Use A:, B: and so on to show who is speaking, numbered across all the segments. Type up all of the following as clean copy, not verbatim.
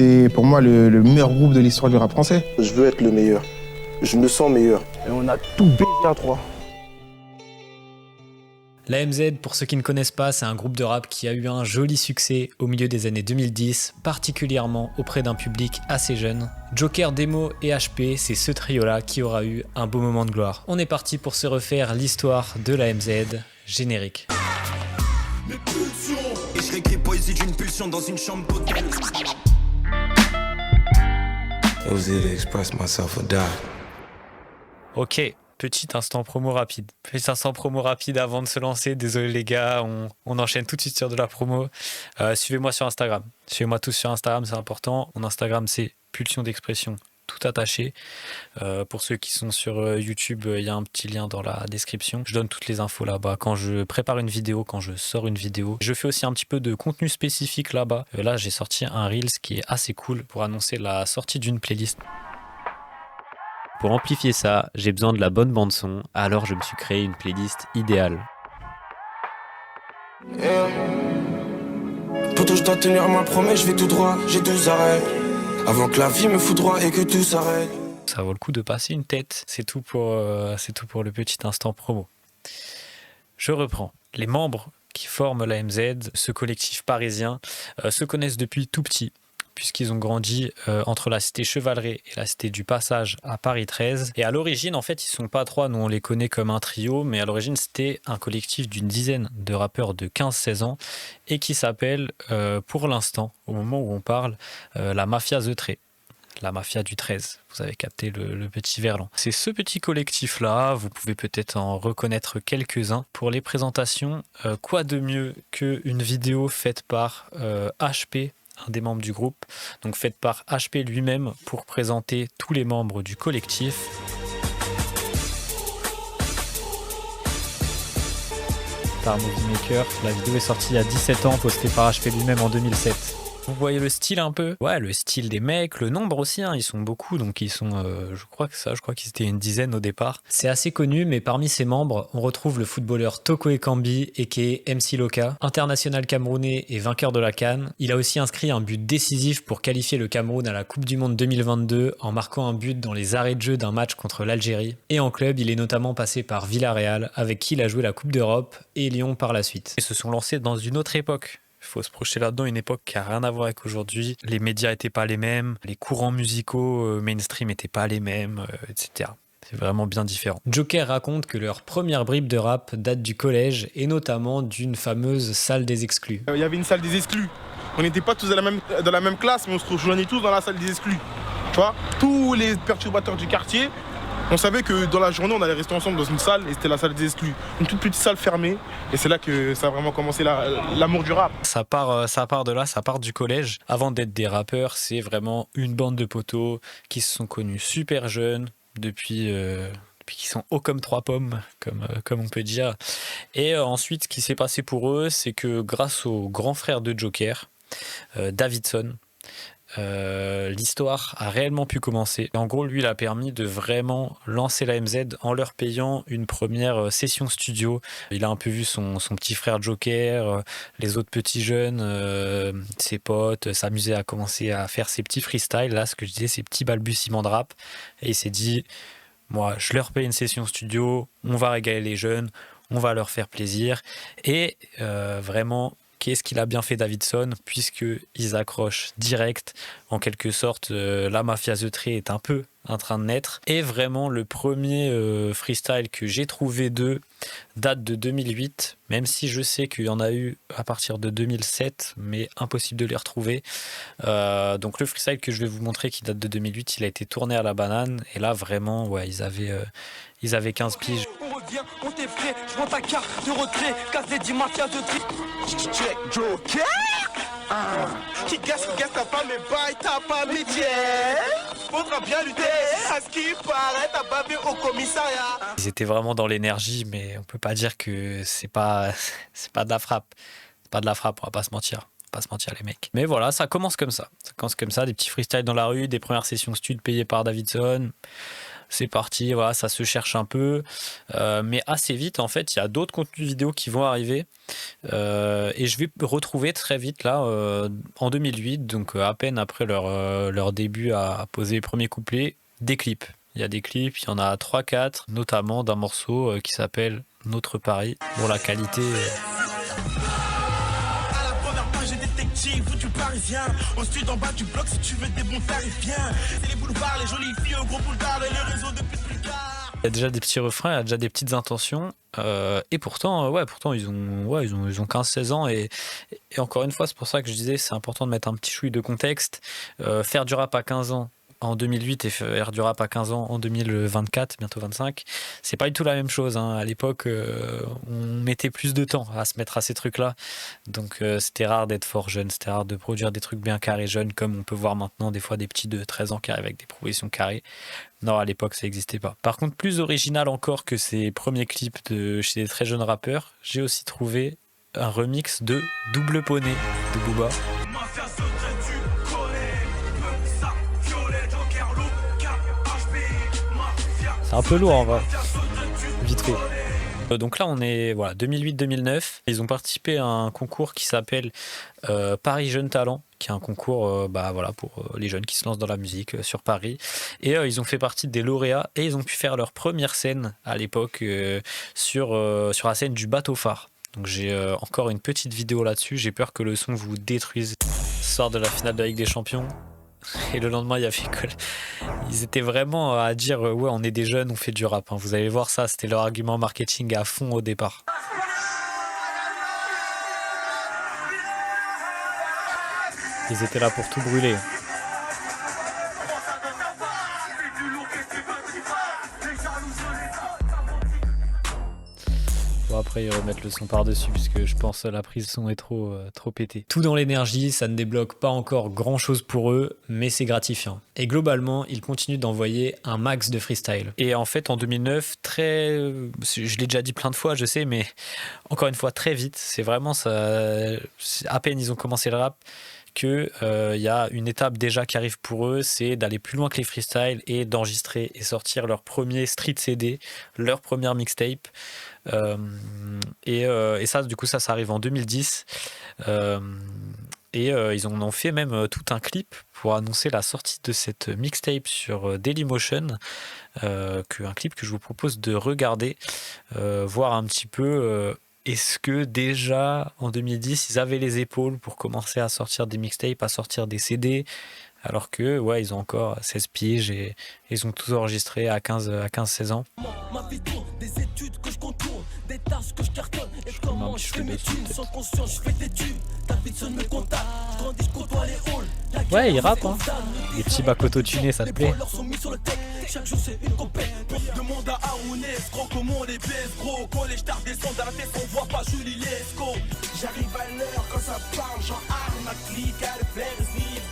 A: c'est pour moi le meilleur groupe de l'histoire du rap français.
B: Je veux être le meilleur. Je me sens meilleur.
C: Et on a tout baisé à 3.
D: L'AMZ, pour ceux qui ne connaissent pas, c'est un groupe de rap qui a eu un joli succès au milieu des années 2010, particulièrement auprès d'un public assez jeune. Joker, Demo et HP, c'est ce trio-là qui aura eu un beau moment de gloire. On est parti pour se refaire l'histoire de l'AMZ, générique.
E: Mes pulsions. Et je réécris poésie d'une pulsion dans une chambre d'hôtel.
F: It was either express myself or die.
D: Ok. Petit instant promo rapide. Petit instant promo rapide avant de se lancer. Désolé les gars, on enchaîne tout de suite sur de la promo. Suivez-moi sur Instagram. Suivez-moi tous sur Instagram, c'est important. Mon Instagram, c'est Pulsion d'expression, tout attaché. Pour ceux qui sont sur YouTube, il y a un petit lien dans la description. Je donne toutes les infos là-bas. Quand je prépare une vidéo, quand je sors une vidéo, je fais aussi un petit peu de contenu spécifique là-bas. Là, j'ai sorti un Reels qui est assez cool pour annoncer la sortie d'une playlist. Pour amplifier ça, j'ai besoin de la bonne bande son, alors je me suis créé une playlist idéale.
E: Poto, je dois tenir ma promesse, je vais tout droit, j'ai 12 arrêts. Avant que la vie me foudroie et que tout s'arrête.
D: Ça vaut le coup de passer une tête, c'est tout pour le petit instant promo. Je reprends. Les membres qui forment l'AMZ, ce collectif parisien, se connaissent depuis tout petit, puisqu'ils ont grandi entre la cité Chevaleret et la cité du Passage à Paris 13. Et à l'origine, en fait, ils sont pas trois, nous on les connaît comme un trio, mais à l'origine c'était un collectif d'une dizaine de rappeurs de 15-16 ans et qui s'appelle, pour l'instant, au moment où on parle, la Mafia The Trait. La Mafia du 13, vous avez capté le petit verlan. C'est ce petit collectif-là, vous pouvez peut-être en reconnaître quelques-uns. Pour les présentations, quoi de mieux qu'une vidéo faite par HP, un des membres du groupe, donc faite par HP lui-même pour présenter tous les membres du collectif. Par Movie Maker, la vidéo est sortie il y a 17 ans, postée par HP lui-même en 2007. Vous voyez le style un peu? Ouais, le style des mecs, le nombre aussi, hein, ils sont beaucoup, donc ils sont, je crois qu'ils étaient une dizaine au départ. C'est assez connu, mais parmi ces membres, on retrouve le footballeur Toko Ekambi, a.k.a. MC Loka, international camerounais et vainqueur de la CAN. Il a aussi inscrit un but décisif pour qualifier le Cameroun à la Coupe du Monde 2022 en marquant un but dans les arrêts de jeu d'un match contre l'Algérie. Et en club, il est notamment passé par Villarreal, avec qui il a joué la Coupe d'Europe, et Lyon par la suite. Ils se sont lancés dans une autre époque. Il faut se projeter là-dedans, une époque qui n'a rien à voir avec aujourd'hui. Les médias n'étaient pas les mêmes, les courants musicaux mainstream n'étaient pas les mêmes, etc. C'est vraiment bien différent. Joker raconte que leur première bribe de rap date du collège et notamment d'une fameuse salle des exclus.
C: Il y avait une salle des exclus. On n'était pas tous dans la même classe, mais on se rejoignait tous dans la salle des exclus. Tu vois, tous les perturbateurs du quartier, on savait que dans la journée, on allait rester ensemble dans une salle et c'était la salle des exclus. Une toute petite salle fermée et c'est là que ça a vraiment commencé l'amour du rap. Ça part de là, ça part du collège. Avant d'être des rappeurs, c'est vraiment une bande de potos qui se sont connus super jeunes depuis qu'ils sont hauts comme trois pommes, comme on peut dire. Et ensuite, ce qui s'est passé pour eux, c'est que grâce au grand frère de Joker, Davidson, l'histoire a réellement pu commencer. En gros, lui, il a permis de vraiment lancer la MZ en leur payant une première session studio. Il a un peu vu son petit frère Joker, les autres petits jeunes, ses potes, s'amuser à commencer à faire ses petits freestyles, là, ce que je disais, ces petits balbutiements de rap. Et il s'est dit, moi, je leur paye une session studio, on va régaler les jeunes, on va leur faire plaisir. Et vraiment, qu'est-ce qu'il a bien fait Davidson, puisqu'ils accrochent direct, en quelque sorte, la Mafia The Trait est un peu en train de naître. Et vraiment, le premier freestyle que j'ai trouvé d'eux date de 2008, même si je sais qu'il y en a eu à partir de 2007, mais impossible de les retrouver. Donc le freestyle que je vais vous montrer, qui date de 2008, il a été tourné à la banane, et là, vraiment, ouais, ils avaient 15 piges.
E: On revient, on t'est prêt, je prends ta carte de retrait, casse les 10 Mafia The Trait. Tu es Joker? Qui gasse, t'as pas mes bails, t'as pas mes tiers. Faudra bien lutter, à ce qui paraît, t'as bavé au commissariat.
D: Ils étaient vraiment dans l'énergie, mais on peut pas dire que c'est pas de la frappe. C'est pas de la frappe, on va pas se mentir. Les mecs. Mais voilà, ça commence comme ça. Des petits freestyles dans la rue, des premières sessions stud payées par Davidson.
C: c'est parti, voilà, ça se cherche un peu, mais assez vite en fait il y a d'autres contenus vidéo qui vont arriver, et je vais retrouver très vite là en 2008, donc à peine après leur début à poser les premiers couplets, des clips. Il y a des clips, il y en a 3-4, notamment d'un morceau qui s'appelle Notre Paris. Bon, la qualité...
E: À la première page, j'ai détective ou du parisien. Au sud en bas du bloc, si tu veux des bons tarifs, viens. C'est les boulevards, les jolies filles au gros boulevard et le réseau depuis plus tard.
C: Il y a déjà des petits refrains, il y a déjà des petites intentions, et pourtant ils ont 15-16 ans, et encore une fois, c'est pour ça que je disais, c'est important de mettre un petit chouï de contexte. Faire du rap à 15 ans en 2008 et faire du rap à 15 ans en 2024, bientôt 25, c'est pas du tout la même chose, hein. À l'époque, on mettait plus de temps à se mettre à ces trucs-là, donc c'était rare d'être fort jeune, c'était rare de produire des trucs bien carrés jeunes, comme on peut voir maintenant des fois des petits de 13 ans qui arrivent avec des propositions carrées. Non, à l'époque, ça n'existait pas. Par contre, plus original encore que ces premiers clips chez des très jeunes rappeurs, j'ai aussi trouvé un remix de Double Poney de Booba. C'est un peu lourd en vrai, vite fait. Donc là on est 2008-2009, ils ont participé à un concours qui s'appelle Paris Jeunes Talents, qui est un concours pour les jeunes qui se lancent dans la musique sur Paris, et ils ont fait partie des lauréats et ils ont pu faire leur première scène à l'époque sur la scène du bateau phare. Donc j'ai encore une petite vidéo là-dessus, j'ai peur que le son vous détruise. Sort de la finale de la Ligue des Champions. Et le lendemain, il y avait ils étaient vraiment à dire ouais, on est des jeunes, on fait du rap, hein. Vous allez voir ça, c'était leur argument marketing à fond au départ. Ils étaient là pour tout brûler. Bon, après ils remettent le son par-dessus puisque je pense que la prise son est trop pétée. Tout dans l'énergie, ça ne débloque pas encore grand-chose pour eux, mais c'est gratifiant. Et globalement, ils continuent d'envoyer un max de freestyle. Et en fait, en 2009, je l'ai déjà dit plein de fois, je sais, mais encore une fois, très vite, c'est vraiment ça. À peine ils ont commencé le rap, qu'il y a une étape déjà qui arrive pour eux, c'est d'aller plus loin que les freestyles et d'enregistrer et sortir leur premier street CD, leur première mixtape. Et ça, du coup, ça arrive en 2010. Ils en ont fait même tout un clip pour annoncer la sortie de cette mixtape sur Dailymotion, un clip que je vous propose de regarder, voir un petit peu est-ce que déjà en 2010 ils avaient les épaules pour commencer à sortir des mixtapes, à sortir des CD, alors que ils ont encore 16 piges et ils ont tous enregistré à 15-16 ans.
E: Ma vie tourne, des études que je contourne, des tâches que je cartonne, et comment je fais mes thunes, sans conscience je fais des tubes, Davidson me contacte, je grandis, je côtoie les halls.
C: Ouais, il rappe, hein. Les petits bacs auto-tunés, ça te plaît?
E: Chaque jour c'est une compète. Demande à Aounès, grand comme on les baisse, gros. Quand les stars descendent à la tête, on voit pas Julie Lescaut. J'arrive à l'heure quand ça parle, genre arme, clique, à le faire,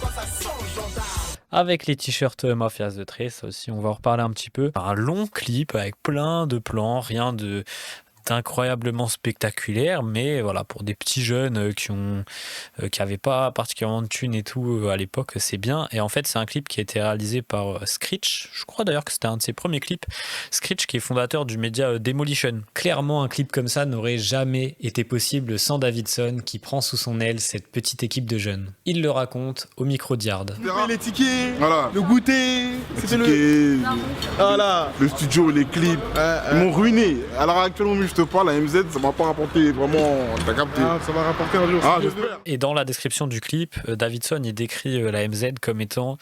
E: quand ça sent, gendarme.
C: Avec les t-shirts Mafias de Tré, ça aussi on va en reparler un petit peu. Un long clip avec plein de plans, rien d'incroyablement spectaculaire, mais voilà, pour des petits jeunes qui avaient pas particulièrement de thunes et tout à l'époque, c'est bien. Et en fait c'est un clip qui a été réalisé par Screech, je crois d'ailleurs que c'était un de ses premiers clips. Screech qui est fondateur du média Demolition. Clairement un clip comme ça n'aurait jamais été possible sans Davidson qui prend sous son aile cette petite équipe de jeunes. Il le raconte au micro d'Yard.
G: Les tickets,
H: Voilà.
G: le goûter, c'était
H: Voilà. Le studio, les clips, ils m'ont ruiné. Alors actuellement, je te parle, la MZ, ça m'a pas rapporté vraiment. T'as capté?
G: ça va rapporter un jour.
H: Ah, j'espère.
C: Et dans la description du clip, Davidson il décrit la MZ comme étant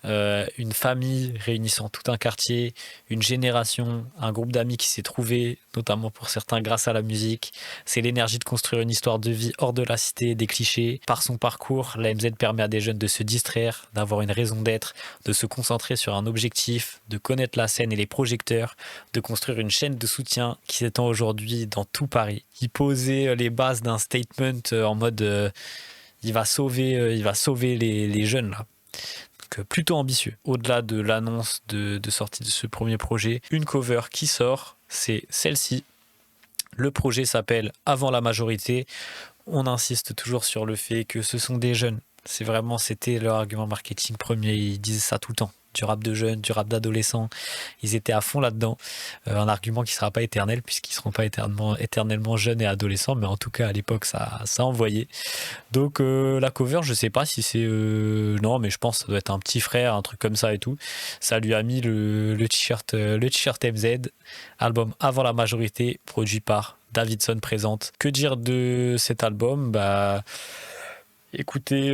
C: une famille réunissant tout un quartier, une génération, un groupe d'amis qui s'est trouvé, notamment pour certains grâce à la musique. C'est l'énergie de construire une histoire de vie hors de la cité, des clichés. Par son parcours, la MZ permet à des jeunes de se distraire, d'avoir une raison d'être, de se concentrer sur un objectif, de connaître la scène et les projecteurs, de construire une chaîne de soutien qui s'étend aujourd'hui dans tout Paris. Il posait les bases d'un statement en mode il va sauver les jeunes là. Donc plutôt ambitieux. Au-delà de l'annonce de sortie de ce premier projet, une cover qui sort, c'est celle-ci. Le projet s'appelle Avant la majorité. On insiste toujours sur le fait que ce sont des jeunes. C'était leur argument marketing premier, ils disaient ça tout le temps. du rap de jeunes, du rap d'adolescents. Ils étaient à fond là-dedans. Un argument qui ne sera pas éternel puisqu'ils ne seront pas éternellement jeunes et adolescents, mais en tout cas à l'époque ça envoyait. Donc la cover, je sais pas si c'est... non, mais je pense que ça doit être un petit frère, un truc comme ça et tout. Ça lui a mis le t-shirt MZ, album avant la majorité, produit par Davidson Présente. Que dire de cet album ? Écoutez,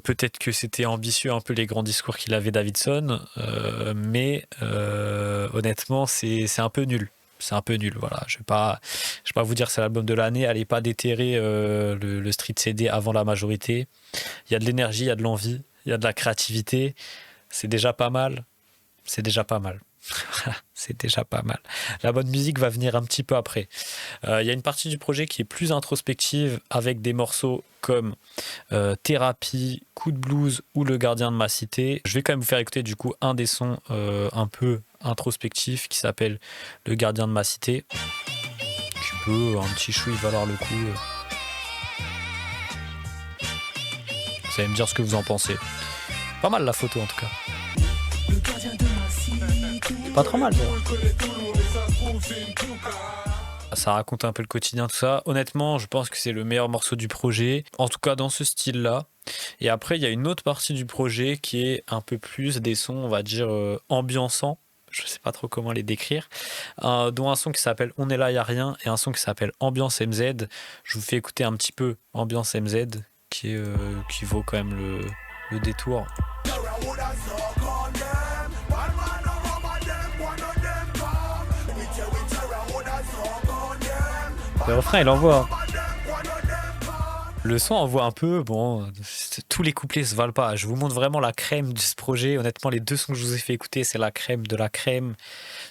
C: peut-être que c'était ambitieux un peu les grands discours qu'il avait Davidson, mais honnêtement c'est un peu nul. C'est un peu nul, voilà. Je vais pas vous dire que c'est l'album de l'année. Allez pas déterrer le Street CD avant la majorité. Il y a de l'énergie, il y a de l'envie, il y a de la créativité. C'est déjà pas mal. C'est déjà pas mal. C'est déjà pas mal. La bonne musique va venir un petit peu après. Il y a une partie du projet qui est plus introspective avec des morceaux comme Thérapie, Coup de blues ou Le gardien de ma cité. Je vais quand même vous faire écouter du coup un des sons un peu introspectifs qui s'appelle Le gardien de ma cité. Qui peut un petit chouï valoir le coup. Vous allez me dire ce que vous en pensez. Pas mal la photo en tout cas. Pas trop mal. Ça raconte un peu le quotidien, tout ça. Honnêtement, je pense que c'est le meilleur morceau du projet. En tout cas, dans ce style-là. Et après, il y a une autre partie du projet qui est un peu plus des sons, on va dire, ambiançants. Je sais pas trop comment les décrire. Dont un son qui s'appelle On est là, y a rien. Et un son qui s'appelle Ambiance MZ. Je vous fais écouter un petit peu Ambiance MZ, qui vaut quand même le détour. Le refrain, il envoie. Le son envoie un peu, bon, tous les couplets se valent pas. Je vous montre vraiment la crème de ce projet. Honnêtement, les 2 sons que je vous ai fait écouter, c'est la crème de la crème.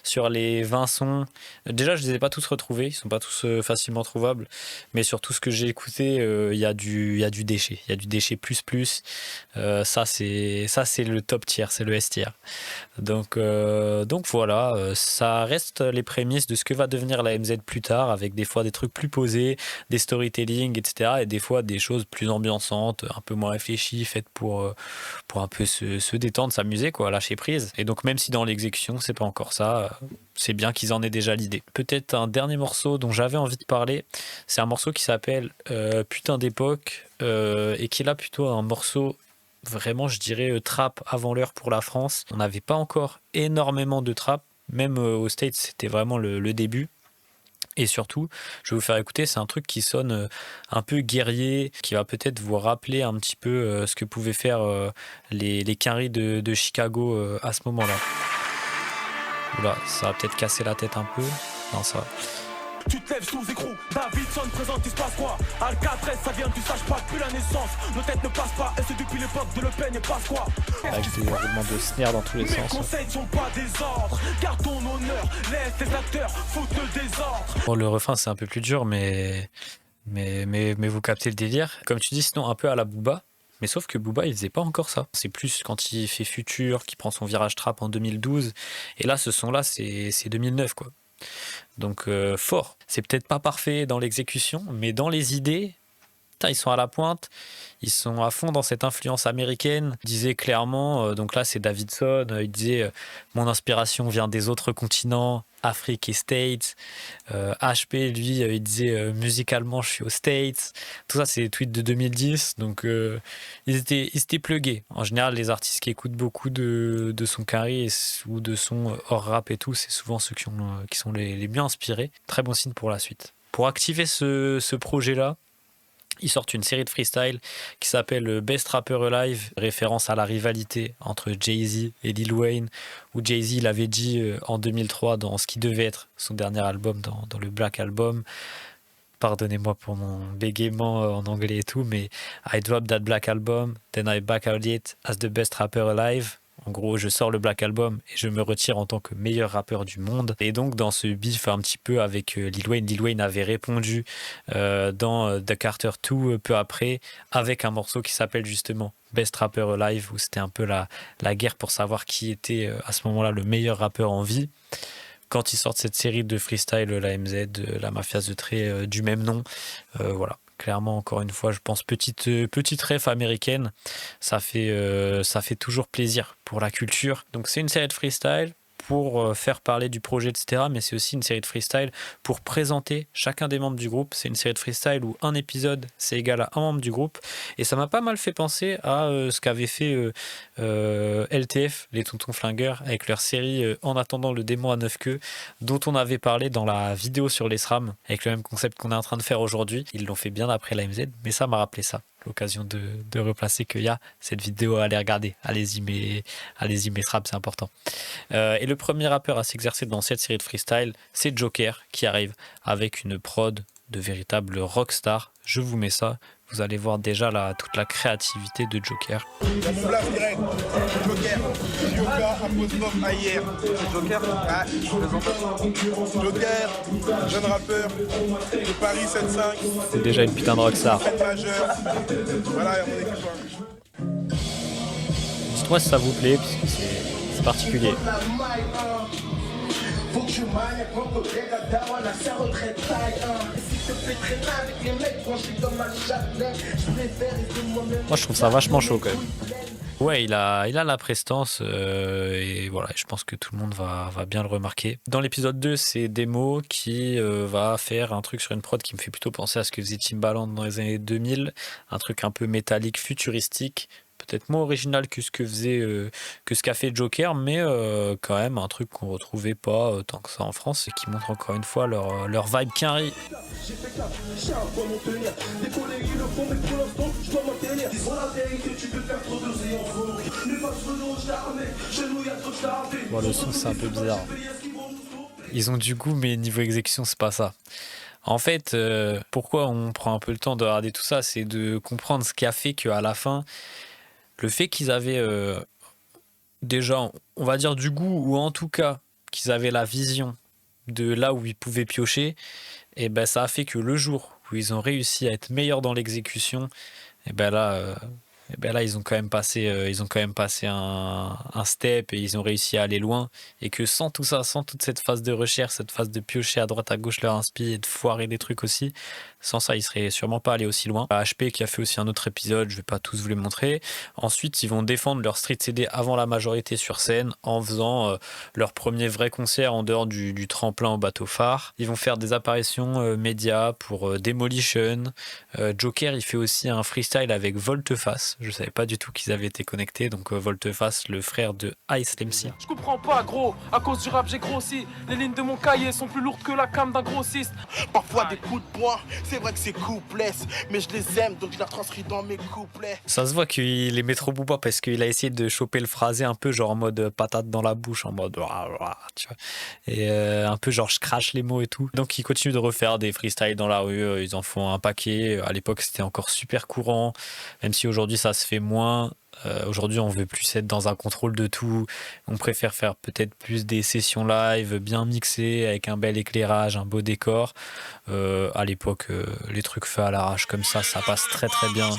C: Sur les 20 sons, déjà, je les ai pas tous retrouvés. Ils sont pas tous facilement trouvables. Mais sur tout ce que j'ai écouté, il y a du déchet. Il y a du déchet plus. Ça, c'est le top tier, c'est le S tier. Donc voilà, ça reste les prémices de ce que va devenir la MZ plus tard, avec des fois des trucs plus posés, des storytelling, etc. Et des fois des choses plus ambiançantes, un peu moins réfléchies, faites pour un peu se détendre, s'amuser, quoi, lâcher prise. Et donc même si dans l'exécution c'est pas encore ça, c'est bien qu'ils en aient déjà l'idée. Peut-être un dernier morceau dont j'avais envie de parler, c'est un morceau qui s'appelle Putain d'époque, et qui est là plutôt un morceau vraiment, je dirais, trap avant l'heure pour la France. On n'avait pas encore énormément de trap, même aux States c'était vraiment le début. Et surtout, je vais vous faire écouter, c'est un truc qui sonne un peu guerrier, qui va peut-être vous rappeler un petit peu ce que pouvaient faire les Quinry de Chicago à ce moment-là. Oula, ça va peut-être casser la tête un peu. Non, ça va.
E: Tu te lèves sous écrou, Davidson présente, il se passe quoi? Alcatraz, ça vient du sage pas depuis la naissance. Nos têtes ne passent pas, et c'est depuis l'époque de Le Pen et passe quoi?
C: Avec des roulements de snare dans tous les sens.
E: Mes conseils sont pas des ordres, garde ton honneur, laisse tes acteurs foutre le désordre.
C: Bon, le refrain c'est un peu plus dur, mais vous captez le délire. Comme tu dis, sinon un peu à la Booba. Mais sauf que Booba, il faisait pas encore ça. C'est plus quand il fait Futur, qui prend son virage trap en 2012. Et là, ce son-là, c'est 2009, quoi. Donc fort. C'est peut-être pas parfait dans l'exécution, mais dans les idées, putain, ils sont à la pointe. Ils sont à fond dans cette influence américaine. Il disait clairement, donc là c'est Davidson, il disait mon inspiration vient des autres continents, Afrique et States. HP, lui, il disait musicalement je suis aux States. Tout ça c'est des tweets de 2010, donc ils étaient plugués. En général, les artistes qui écoutent beaucoup de son carré ou de son hors rap et tout, c'est souvent ceux qui sont les mieux inspirés. Très bon signe pour la suite. Pour activer ce projet-là, ils sortent une série de freestyle qui s'appelle Best Rapper Alive, référence à la rivalité entre Jay-Z et Lil Wayne, où Jay-Z l'avait dit en 2003 dans ce qui devait être son dernier album, dans le Black Album. Pardonnez-moi pour mon bégaiement en anglais et tout, mais I dropped that Black Album, then I back out it as the best rapper alive. En gros, je sors le Black Album et je me retire en tant que meilleur rappeur du monde. Et donc, dans ce beef un petit peu avec Lil Wayne avait répondu dans The Carter 2 peu après, avec un morceau qui s'appelle justement Best Rapper Alive, où c'était un peu la guerre pour savoir qui était à ce moment-là le meilleur rappeur en vie. Quand ils sortent cette série de freestyle, la MZ, la Mafia The Tray du même nom, voilà. Clairement, encore une fois, je pense petite ref américaine, ça fait toujours plaisir pour la culture. Donc c'est une série de freestyle pour faire parler du projet, etc. Mais c'est aussi une série de freestyle pour présenter chacun des membres du groupe. C'est une série de freestyle où un épisode, c'est égal à un membre du groupe. Et ça m'a pas mal fait penser à ce qu'avait fait LTF, les Tontons Flingueurs, avec leur série En attendant le démon à 9 queues, dont on avait parlé dans la vidéo sur les SRAM, avec le même concept qu'on est en train de faire aujourd'hui. Ils l'ont fait bien après l'AMZ, mais ça m'a rappelé ça. L'occasion de replacer qu'il y a cette vidéo à aller regarder. Allez-y, mes SRAM, c'est important. Et le premier rappeur à s'exercer dans cette série de freestyle, c'est Joker, qui arrive avec une prod de véritable rockstar. Je vous mets ça, vous allez voir déjà toute la créativité de Joker.
G: Dans mon blast direct, Joker, Yoga, apostrophe AIR. Joker, ah, Joker, jeune rappeur de Paris 7-5.
C: C'est déjà une putain de rockstar.
G: Majeur. Voilà, mon équipe.
C: Dites-moi si ça vous plaît, puisque c'est particulier.
E: Faut que je maille, prends que Regadao, on a sa retraite taille 1. Si te fais traîner avec les mecs, franchis comme un châtelet, je préfère être moi-même.
C: Moi, je trouve ça vachement chaud quand même. Ouais, il a la prestance et voilà, je pense que tout le monde va bien le remarquer. Dans l'épisode 2, c'est Demo qui va faire un truc sur une prod qui me fait plutôt penser à ce que faisait Timbaland dans les années 2000, un truc un peu métallique, futuristique, peut-être moins original que ce qu'a fait Joker, mais quand même un truc qu'on retrouvait pas tant que ça en France et qui montre encore une fois leur vibe quinri. Bon, le son c'est un peu bizarre. Ils ont du goût, mais niveau exécution c'est pas ça. En fait, pourquoi on prend un peu le temps de regarder tout ça, c'est de comprendre ce qui a fait qu'à la fin, le fait qu'ils avaient déjà, on va dire du goût, ou en tout cas qu'ils avaient la vision de là où ils pouvaient piocher, et ben ça a fait que le jour où ils ont réussi à être meilleurs dans l'exécution, et ben là ils ont quand même passé un step et ils ont réussi à aller loin, et que sans tout ça, sans toute cette phase de recherche, cette phase de piocher à droite à gauche leur inspi et de foirer des trucs aussi, sans ça ils seraient sûrement pas allés aussi loin. HP qui a fait aussi un autre épisode, je vais pas tous vous les montrer. Ensuite ils vont défendre leur street CD avant la majorité sur scène en faisant leur premier vrai concert en dehors du tremplin au bateau phare. Ils vont faire des apparitions médias pour Demolition. Joker il fait aussi un freestyle avec Volteface. Je savais pas du tout qu'ils avaient été connectés, donc Volteface, le frère de Ice MC.
I: Je comprends pas gros, à cause du rap j'ai grossi. Les lignes de mon cahier sont plus lourdes que la cam d'un grossiste.
E: Parfois des coups de poing, c'est vrai que c'est coupless, mais je les aime donc je les retranscris dans mes couplets.
C: Ça se voit qu'il aimait trop Booba parce qu'il a essayé de choper le phrasé un peu genre en mode patate dans la bouche, en mode tu vois, et un peu genre je crache les mots et tout. Donc ils continuent de refaire des freestyles dans la rue, ils en font un paquet. À l'époque c'était encore super courant, même si aujourd'hui ça se fait moins. Aujourd'hui on veut plus être dans un contrôle de tout, on préfère faire peut-être plus des sessions live bien mixées avec un bel éclairage, un beau décor. À l'époque les trucs faits à l'arrache comme ça passe très très bien.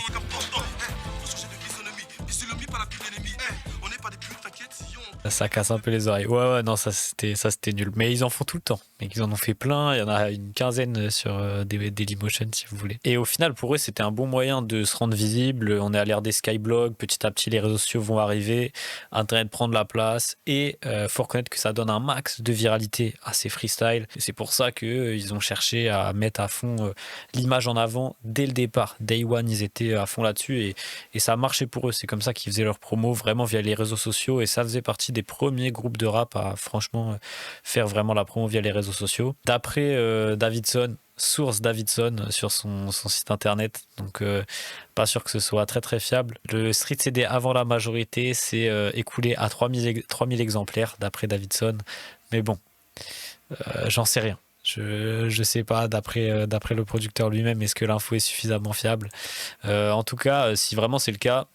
C: Ça casse un peu les oreilles. Ouais, non, ça c'était nul. Mais ils en font tout le temps. Et ils en ont fait plein. Il y en a une quinzaine sur Dailymotion, si vous voulez. Et au final, pour eux, c'était un bon moyen de se rendre visible. On est à l'ère des skyblogs. Petit à petit, les réseaux sociaux vont arriver. Internet prend de la place. Et faut reconnaître que ça donne un max de viralité à ces freestyles. Et c'est pour ça qu'ils ont cherché à mettre à fond l'image en avant dès le départ. Day one, ils étaient à fond là-dessus. Et ça a marché pour eux. C'est comme ça qu'ils faisaient leur promo, vraiment via les réseaux sociaux. Et ça faisait partie des premiers groupes de rap à franchement faire vraiment la promo via les réseaux sociaux. D'après Davidson, source Davidson sur son site internet, donc pas sûr que ce soit très très fiable. Le street CD avant la majorité s'est écoulé à 3000 exemplaires d'après Davidson, mais bon, j'en sais rien. Je sais pas, d'après le producteur lui-même, est-ce que l'info est suffisamment fiable. En tout cas, si vraiment c'est le cas,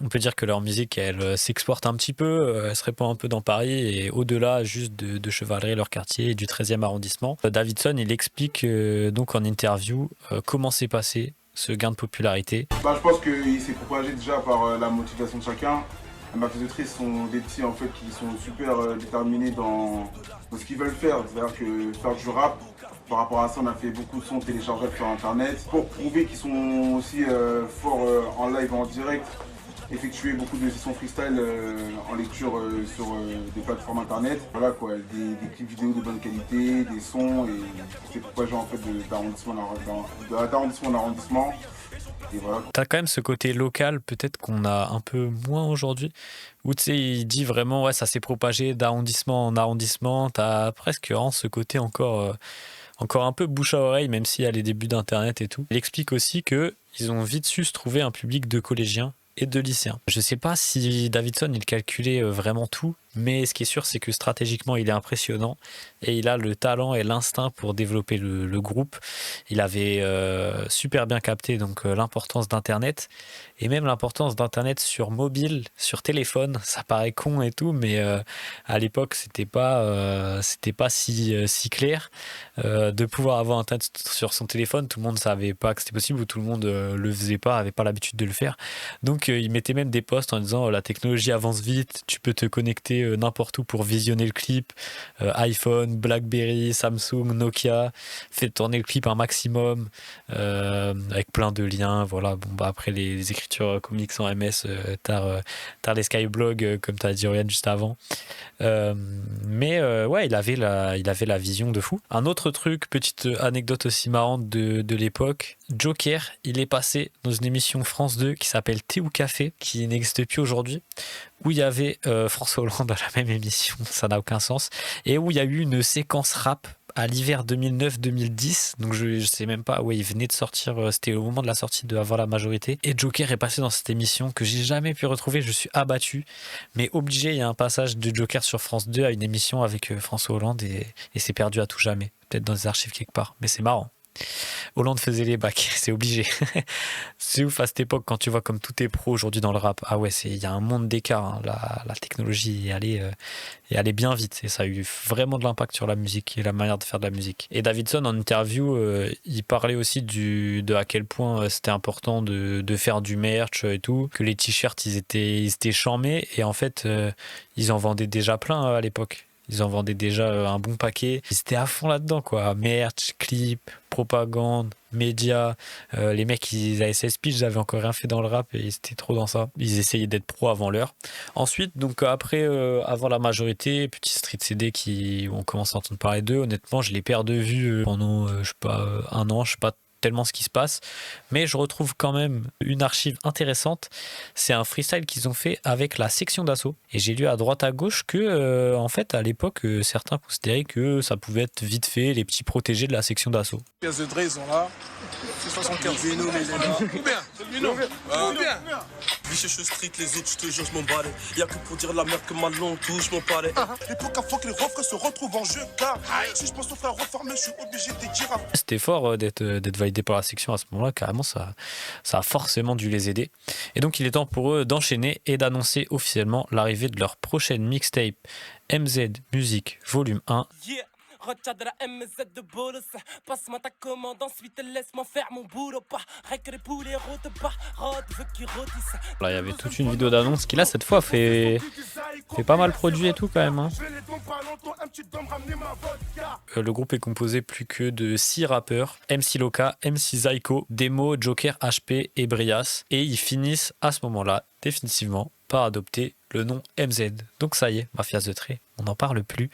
C: on peut dire que leur musique, elle s'exporte un petit peu, elle se répand un peu dans Paris et au-delà juste de Chevaleret, leur quartier et du 13e arrondissement. Davidson, il explique donc en interview comment s'est passé ce gain de popularité.
H: Je pense qu'il s'est propagé déjà par la motivation de chacun. Ma auditrices sont des petits en fait qui sont super déterminés dans ce qu'ils veulent faire. C'est-à-dire que faire du rap, Par rapport à ça, on a fait beaucoup de sons téléchargeables sur internet pour prouver qu'ils sont aussi forts en live et en direct. Effectuer beaucoup de sessions freestyle en lecture sur des plateformes internet. Voilà quoi, des clips vidéo de bonne qualité, des sons, et c'est pourquoi j'ai en fait d'arrondissement en arrondissement. Et voilà.
C: T'as quand même ce côté local, peut-être qu'on a un peu moins aujourd'hui, où tu sais, il dit vraiment, ouais, ça s'est propagé d'arrondissement en arrondissement. T'as presque ce côté encore un peu bouche à oreille, même s'il y a les débuts d'Internet et tout. Il explique aussi qu'ils ont vite su se trouver un public de collégiens et de lycéens. Je sais pas si Davidson il calculait vraiment tout, mais ce qui est sûr c'est que stratégiquement il est impressionnant et il a le talent et l'instinct pour développer le groupe. Il avait super bien capté donc l'importance d'Internet et même l'importance d'Internet sur mobile, sur téléphone. Ça paraît con et tout, mais à l'époque c'était pas si clair de pouvoir avoir Internet sur son téléphone. Tout le monde savait pas que c'était possible ou tout le monde le faisait pas, avait pas l'habitude de le faire. Donc il mettait même des posts en disant la technologie avance vite, tu peux te connecter n'importe où pour visionner le clip. iPhone, Blackberry, Samsung, Nokia, fait tourner le clip un maximum avec plein de liens. Voilà. Bon, bah, après les écritures communiques sans MS, t'as les Skyblog comme t'as dit Oriane juste avant. Ouais, il avait la vision de fou. Un autre truc, petite anecdote aussi marrante de l'époque, Joker, il est passé dans une émission France 2 qui s'appelle Thé ou Café, qui n'existe plus aujourd'hui, où il y avait François Hollande à la même émission, ça n'a aucun sens, et où il y a eu une séquence rap à l'hiver 2009-2010, donc je sais même pas, ouais, il venait de sortir, c'était au moment de la sortie de Avoir la majorité, et Joker est passé dans cette émission que j'ai jamais pu retrouver, je suis abattu, mais obligé, il y a un passage de Joker sur France 2 à une émission avec François Hollande, et c'est perdu à tout jamais, peut-être dans les archives quelque part, mais c'est marrant. Hollande faisait les bacs, c'est obligé. C'est ouf à cette époque quand tu vois comme tout est pro aujourd'hui dans le rap. Ah ouais, il y a un monde d'écart. Hein. La technologie est allée bien vite et ça a eu vraiment de l'impact sur la musique et la manière de faire de la musique. Et Davidson en interview, il parlait aussi de à quel point c'était important de faire du merch et tout, que les t-shirts ils étaient charmés et en fait ils en vendaient déjà plein à l'époque. Ils en vendaient déjà un bon paquet. Ils étaient à fond là-dedans, quoi. Merch, clip, propagande, médias. Les mecs, ils avaient 16 piges, ils avaient encore rien fait dans le rap et ils étaient trop dans ça. Ils essayaient d'être pro avant l'heure. Ensuite, donc après avoir la majorité, petit Street CD qui on commence à entendre parler d'eux. Honnêtement, je les perds de vue pendant, je sais pas, un an, je sais pas tellement ce qui se passe, mais je retrouve quand même une archive intéressante. C'est un freestyle qu'ils ont fait avec la section d'assaut et j'ai lu à droite à gauche que en fait à l'époque certains considéraient que ça pouvait être vite fait les petits protégés de la section d'assaut.
G: Pièces de Dre, ils sont là. C'est 75. Vino, mais il est là. Ou bien, c'est le Vino. Ou bien.
E: Biche street, les autres, je te jure, je m'en balais. Y'a que pour dire la merde que maintenant on touche mon palais.
G: Et pour qu'à fois que les refrains se retrouvent en jeu, car si je pense aux frères reformés, je suis obligé de dire.
C: C'était fort d'être validé par la section à ce moment-là, carrément, ça a forcément dû les aider. Et donc il est temps pour eux d'enchaîner et d'annoncer officiellement l'arrivée de leur prochaine mixtape MZ Music Volume 1.
E: Yeah. Retire de la MZ de bolos. Passe-moi ta commande, ensuite laisse-moi faire mon boulot. Pas les poulets de bar, Rod veut qu'ils rôtissent.
C: Là, il y avait toute une vidéo d'annonce qui, là, cette fois, fait pas mal produit et tout, quand même. Hein. Le groupe est composé plus que de 6 rappeurs. MC Loca, MC Zyko, Demo, Joker, HP et Brias. Et ils finissent, à ce moment-là, définitivement, par adopter le nom MZ. Donc ça y est, Mafias de Dre, on n'en parle plus.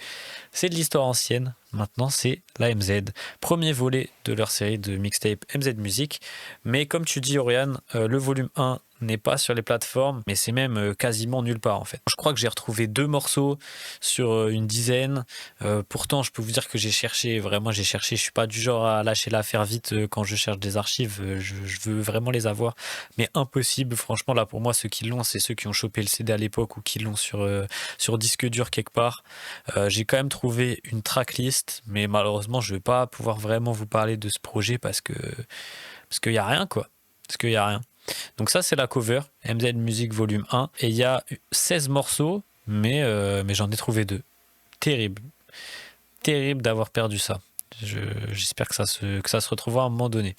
C: C'est de l'histoire ancienne, maintenant c'est la MZ. Premier volet de leur série de mixtape MZ Music. Mais comme tu dis Oriane, le volume 1 n'est pas sur les plateformes, mais c'est même quasiment nulle part en fait. Je crois que j'ai retrouvé 2 morceaux sur une dizaine. Pourtant, je peux vous dire que j'ai cherché, je suis pas du genre à lâcher l'affaire vite quand je cherche des archives. Je veux vraiment les avoir, mais impossible. Franchement, là pour moi, ceux qui l'ont, c'est ceux qui ont chopé le CD à l'époque ou qui l'ont sur disque dur quelque part. J'ai quand même trouvé une tracklist, mais malheureusement, je vais pas pouvoir vraiment vous parler de ce projet parce qu'il y a rien quoi. Parce qu'il y a rien. Donc ça c'est la cover MZ Music Volume 1 et il y a 16 morceaux mais j'en ai trouvé 2. Terrible d'avoir perdu ça. J'espère que ça se retrouvera à un moment donné.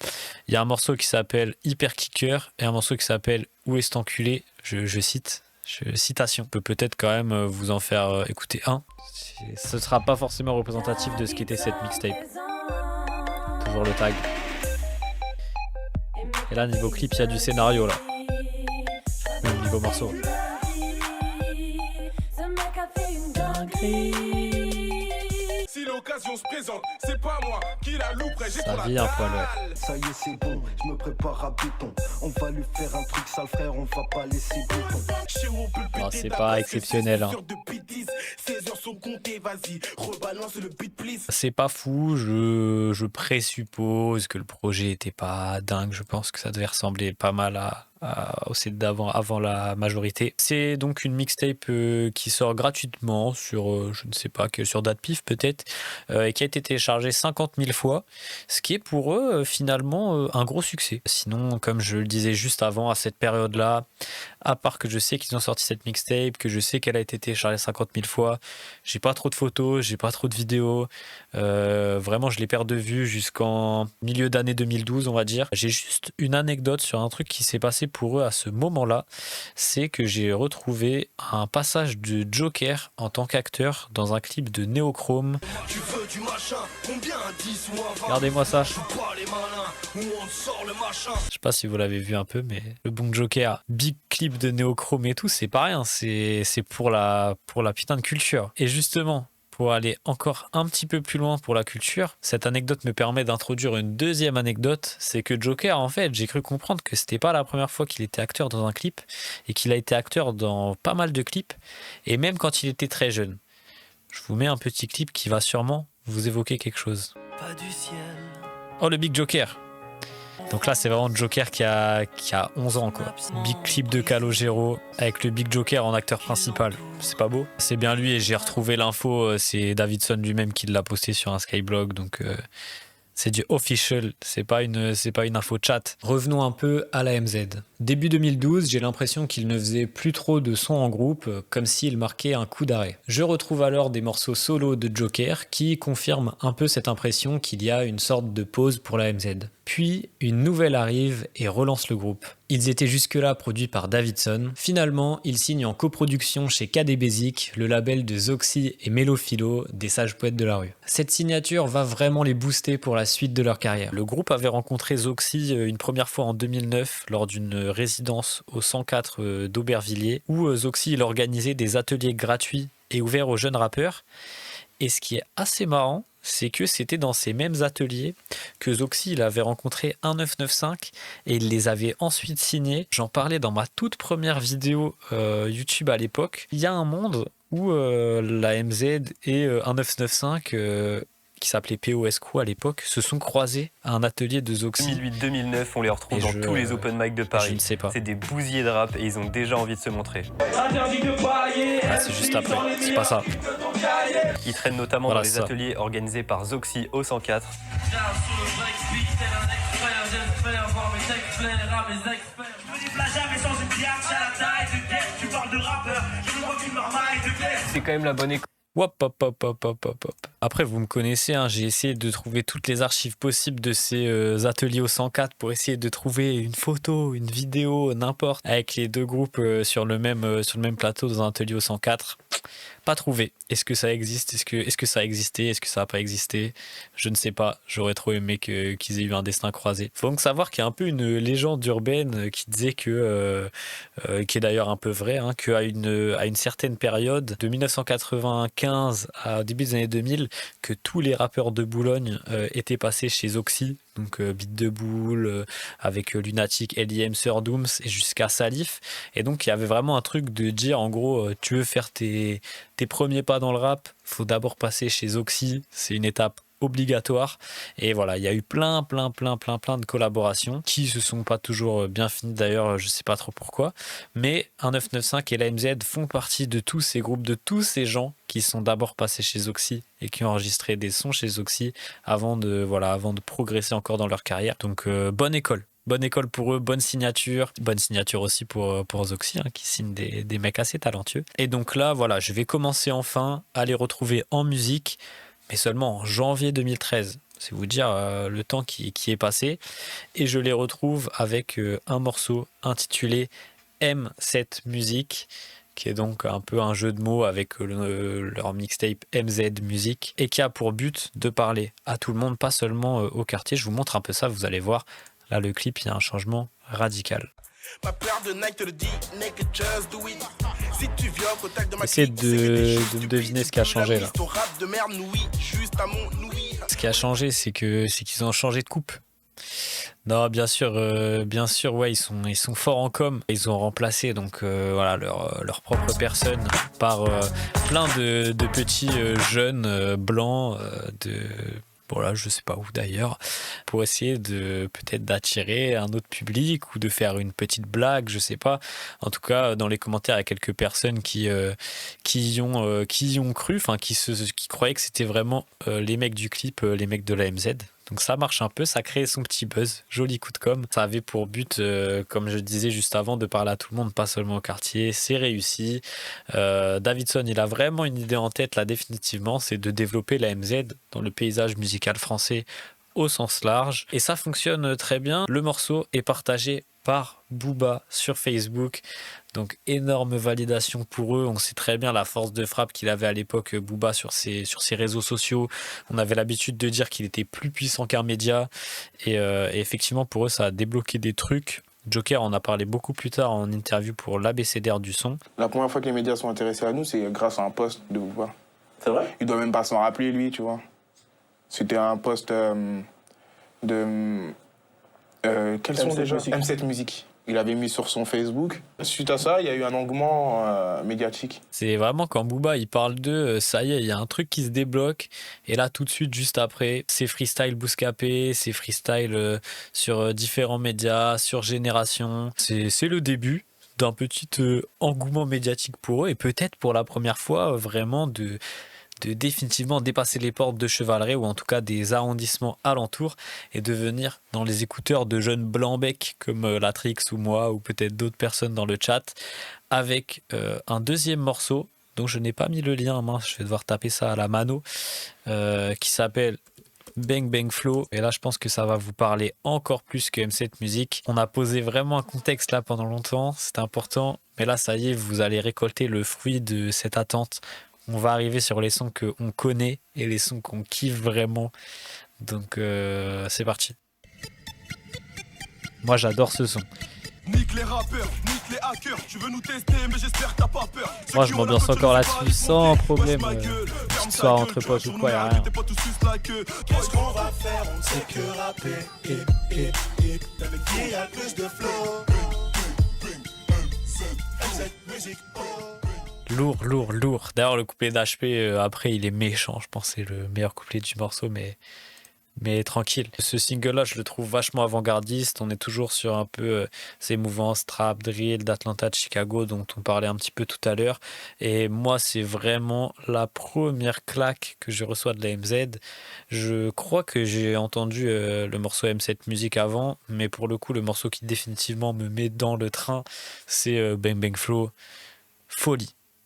C: Il y a un morceau qui s'appelle Hyper Kicker et un morceau qui s'appelle Où est cet enculé, je cite. Citation. Je peux peut-être quand même vous en faire écouter un. Ce sera pas forcément représentatif de ce qu'était cette mixtape.
D: toujours le tag. Et là, niveau clip, il y a du scénario là. Même niveau morceau.
G: Si l'occasion se présente, c'est pas moi qui la louperai, j'ai
D: Ça
G: pour
D: vit
G: la
D: un poil, ouais.
J: dalle. Ça y est, c'est bon, je me prépare à béton. On va lui faire un truc sale, frère, on va pas laisser béton.
D: Non, c'est pas exceptionnel, hein. C'est pas fou, je présuppose que le projet était pas dingue. Je pense que ça devait ressembler pas mal au set d'avant, avant la majorité. C'est donc une mixtape qui sort gratuitement sur, je ne sais pas, sur Datpiff peut-être, et qui a été téléchargée 50 000 fois, ce qui est pour eux finalement un gros succès. Sinon, comme je le disais juste avant, à cette période-là, à part que je sais qu'ils ont sorti cette mixtape, que je sais qu'elle a été téléchargée 50 000 fois, j'ai pas trop de photos, j'ai pas trop de vidéos, vraiment je les perds de vue jusqu'en milieu d'année 2012 on va dire. J'ai juste une anecdote sur un truc qui s'est passé pour eux à ce moment-là, c'est que j'ai retrouvé un passage de Joker en tant qu'acteur dans un clip de Neochrome. Regardez-moi ça. Je sais pas si vous l'avez vu un peu, mais le bon Joker, big clip de Neochrome et tout, c'est pas rien, c'est pour la putain de culture. Et justement, pour aller encore un petit peu plus loin pour la culture, cette anecdote me permet d'introduire une deuxième anecdote, c'est que Joker, en fait, j'ai cru comprendre que c'était pas la première fois qu'il était acteur dans un clip, et qu'il a été acteur dans pas mal de clips, et même quand il était très jeune. Je vous mets un petit clip qui va sûrement vous évoquer quelque chose.
E: Pas du ciel.
D: Oh, le Big Joker! Donc là, c'est vraiment Joker qui a 11 ans, quoi. Big clip de Calogero avec le Big Joker en acteur principal. C'est pas beau? C'est bien lui, et j'ai retrouvé l'info, c'est Davidson lui-même qui l'a posté sur un Skyblog, donc c'est du official, c'est pas une info chat. Revenons un peu à la MZ. Début 2012, j'ai l'impression qu'il ne faisait plus trop de sons en groupe, comme s'il marquait un coup d'arrêt. Je retrouve alors des morceaux solo de Joker qui confirment un peu cette impression qu'il y a une sorte de pause pour la MZ. Puis, une nouvelle arrive et relance le groupe. Ils étaient jusque-là produits par Davidson. Finalement, ils signent en coproduction chez KD Basic, le label de Zoxy et Mélophilo, des sages poètes de la rue. Cette signature va vraiment les booster pour la suite de leur carrière. Le groupe avait rencontré Zoxy une première fois en 2009 lors d'une résidence au 104 d'Aubervilliers, où Zoxy il organisait des ateliers gratuits et ouverts aux jeunes rappeurs. Et ce qui est assez marrant, c'est que c'était dans ces mêmes ateliers que Zoxy il avait rencontré 1995 et il les avait ensuite signés. J'en parlais dans ma toute première vidéo YouTube à l'époque. Il y a un monde où la MZ et 1995 qui s'appelait POS Crew à l'époque, se sont croisés à un atelier de Zoxy.
K: 2008-2009, on les retrouve dans tous les open mic de Paris.
D: Je ne sais pas.
K: C'est des bousiers de rap et ils ont déjà envie de se montrer.
D: Ah, c'est juste après, c'est pas ça.
K: Ils traînent notamment
D: voilà,
K: dans les ateliers organisés par Zoxy au 104. C'est quand même la bonne école.
D: Hop, hop, hop, hop, hop, hop, hop. Après, vous me connaissez, hein, j'ai essayé de trouver toutes les archives possibles de ces ateliers au 104 pour essayer de trouver une photo, une vidéo, n'importe, avec les deux groupes sur le même plateau dans un atelier au 104. Pas trouvé. Est-ce que ça existe? Est-ce que ça a existé? Est-ce que ça n'a pas existé? Je ne sais pas. J'aurais trop aimé qu'ils aient eu un destin croisé. Faut donc savoir qu'il y a un peu une légende urbaine qui disait que, qui est d'ailleurs un peu vrai, hein, qu'à une certaine période, de 1995 à début des années 2000, que tous les rappeurs de Boulogne étaient passés chez Zoxy. Donc Beat de Boule, avec Lunatic, L.I.M, Sir Dooms et jusqu'à Salif. Et donc il y avait vraiment un truc de dire en gros, tu veux faire tes premiers pas dans le rap, faut d'abord passer chez Zoxy, c'est une étape obligatoire. Et voilà, il y a eu plein de collaborations qui se sont pas toujours bien finies d'ailleurs, je sais pas trop pourquoi. Mais 1995 et la MZ font partie de tous ces groupes, de tous ces gens qui sont d'abord passés chez Zoxy et qui ont enregistré des sons chez Zoxy avant de progresser encore dans leur carrière. Donc bonne école. Bonne école pour eux, bonne signature aussi pour Zoxy, hein, qui signe des mecs assez talentueux. Et donc là, voilà, je vais commencer enfin à les retrouver en musique, mais seulement en janvier 2013. C'est vous dire le temps qui est passé. Et je les retrouve avec un morceau intitulé M7 Musique,
C: qui est donc un peu un jeu de mots avec leur mixtape MZ Music, et qui a pour but de parler à tout le monde, pas seulement au quartier. Je vous montre un peu ça, vous allez voir. Là, le clip, il y a un changement radical.
E: Ma paire de Nike te le dit, naked just do it. Si tu viens au contact de ma
C: Essayez de me deviner ce qui a changé là.
E: ton rap de merde nouille, juste à mon nouille.
C: Ce qui a changé, c'est qu'ils ont changé de coupe. Non, bien sûr, ouais, ils sont forts en com. Ils ont remplacé donc voilà leur propre personne par plein de petits jeunes blancs voilà, je sais pas où d'ailleurs, pour essayer de peut-être d'attirer un autre public ou de faire une petite blague, je sais pas. En tout cas, dans les commentaires, il y a quelques personnes qui y ont cru, enfin qui croyaient que c'était vraiment les mecs du clip, les mecs de la MZ. Donc ça marche un peu, ça crée son petit buzz, joli coup de com'. Ça avait pour but, comme je disais juste avant, de parler à tout le monde, pas seulement au quartier. C'est réussi. Davidson, il a vraiment une idée en tête là définitivement, c'est de développer la MZ dans le paysage musical français au sens large. Et ça fonctionne très bien. Le morceau est partagé par Booba sur Facebook. Donc énorme validation pour eux. On sait très bien la force de frappe qu'il avait à l'époque, Booba, sur ses réseaux sociaux. On avait l'habitude de dire qu'il était plus puissant qu'un média. Et effectivement, pour eux, ça a débloqué des trucs. Joker en a parlé beaucoup plus tard en interview pour l'ABCDR du son.
A: La première fois que les médias sont intéressés à nous, c'est grâce à un post de Booba.
B: C'est vrai?
A: Il doit même pas s'en rappeler, lui, tu vois. C'était un post de... quels sont déjà M7 Music. Il avait mis sur son Facebook. Suite à ça, il y a eu un engouement médiatique.
C: C'est vraiment quand Booba il parle d'eux, ça y est, il y a un truc qui se débloque. Et là, tout de suite, juste après, c'est freestyle Bouscapé, c'est freestyle sur différents médias, sur Génération. C'est le début d'un petit engouement médiatique pour eux. Et peut-être pour la première fois, vraiment de définitivement dépasser les portes de Chevaleret ou en tout cas des arrondissements alentours et de venir dans les écouteurs de jeunes blancs-becs comme Latrix ou moi ou peut-être d'autres personnes dans le chat avec un deuxième morceau dont je n'ai pas mis le lien, mince, je vais devoir taper ça à la mano, qui s'appelle Bang Bang Flow, et là je pense que ça va vous parler encore plus que M7 Music. On a posé vraiment un contexte là pendant longtemps, c'est important, mais là ça y est, vous allez récolter le fruit de cette attente. On va arriver sur les sons qu'on connaît et les sons qu'on kiffe vraiment. Donc c'est parti. Moi j'adore ce son.
E: Nique les rappeurs, nique les hackers. Tu veux nous tester, mais j'espère que t'as pas peur.
C: Moi je m'ambiance encore là-dessus sans problème. Petite soirée entre potes ou quoi, y'a rien.
E: Qu'est-ce qu'on va faire? On ne sait que rapper. Avec qui y'a plus de flow.
C: Lourd. D'ailleurs, le couplet d'HP, après, il est méchant. Je pense que c'est le meilleur couplet du morceau, mais tranquille. Ce single-là, je le trouve vachement avant-gardiste. On est toujours sur un peu ces mouvances trap, drill d'Atlanta, de Chicago, dont on parlait un petit peu tout à l'heure. Et moi, c'est vraiment la première claque que je reçois de la MZ. Je crois que j'ai entendu le morceau M7 Music avant, mais pour le coup, le morceau qui définitivement me met dans le train, c'est Bang Bang Flow.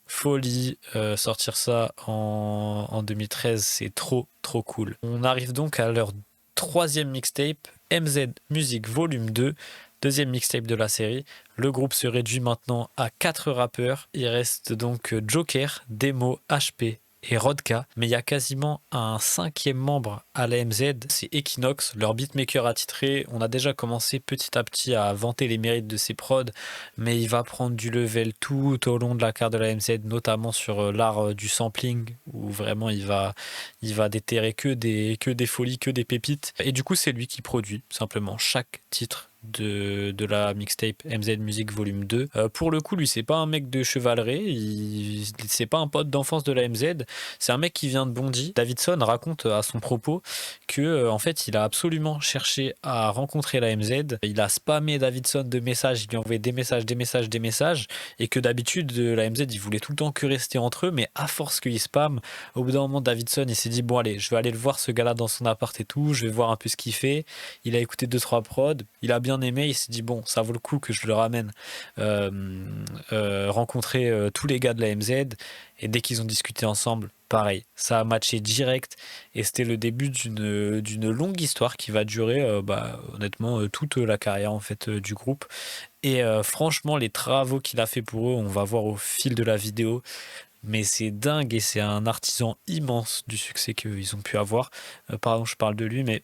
C: Folie, sortir ça en 2013, c'est trop cool. On arrive donc à leur troisième mixtape, MZ Music Volume 2, deuxième mixtape de la série. Le groupe se réduit maintenant à 4 rappeurs. Il reste donc Joker, Demo, HP et Rodka, mais il y a quasiment un 5e membre à la MZ, c'est Equinox, leur beatmaker attitré. On a déjà commencé petit à petit à vanter les mérites de ses prods, mais il va prendre du level tout au long de la carrière de la MZ, notamment sur l'art du sampling, où vraiment il va déterrer que des folies, que des pépites. Et du coup, c'est lui qui produit simplement chaque titre de la mixtape MZ Music Volume 2. Pour le coup, lui, c'est pas un mec de Chevaleret, c'est pas un pote d'enfance de la MZ, c'est un mec qui vient de Bondy. Davidson raconte à son propos que en fait, il a absolument cherché à rencontrer la MZ. Il a spammé Davidson de messages, il lui a envoyé des messages, et que d'habitude, la MZ, il voulait tout le temps que rester entre eux, mais à force qu'il spamme, au bout d'un moment, Davidson, il s'est dit, bon allez, je vais aller le voir, ce gars-là, dans son appart et tout, je vais voir un peu ce qu'il fait. Il a écouté 2-3 prods, il a bien bien aimé, il s'est dit bon, ça vaut le coup que je le ramène rencontrer tous les gars de la MZ, et dès qu'ils ont discuté ensemble, pareil, ça a matché direct, et c'était le début d'une longue histoire qui va durer honnêtement toute la carrière en fait du groupe. Et franchement, les travaux qu'il a fait pour eux, on va voir au fil de la vidéo, mais c'est dingue, et c'est un artisan immense du succès qu'ils ont pu avoir. Pardon, je parle de lui, mais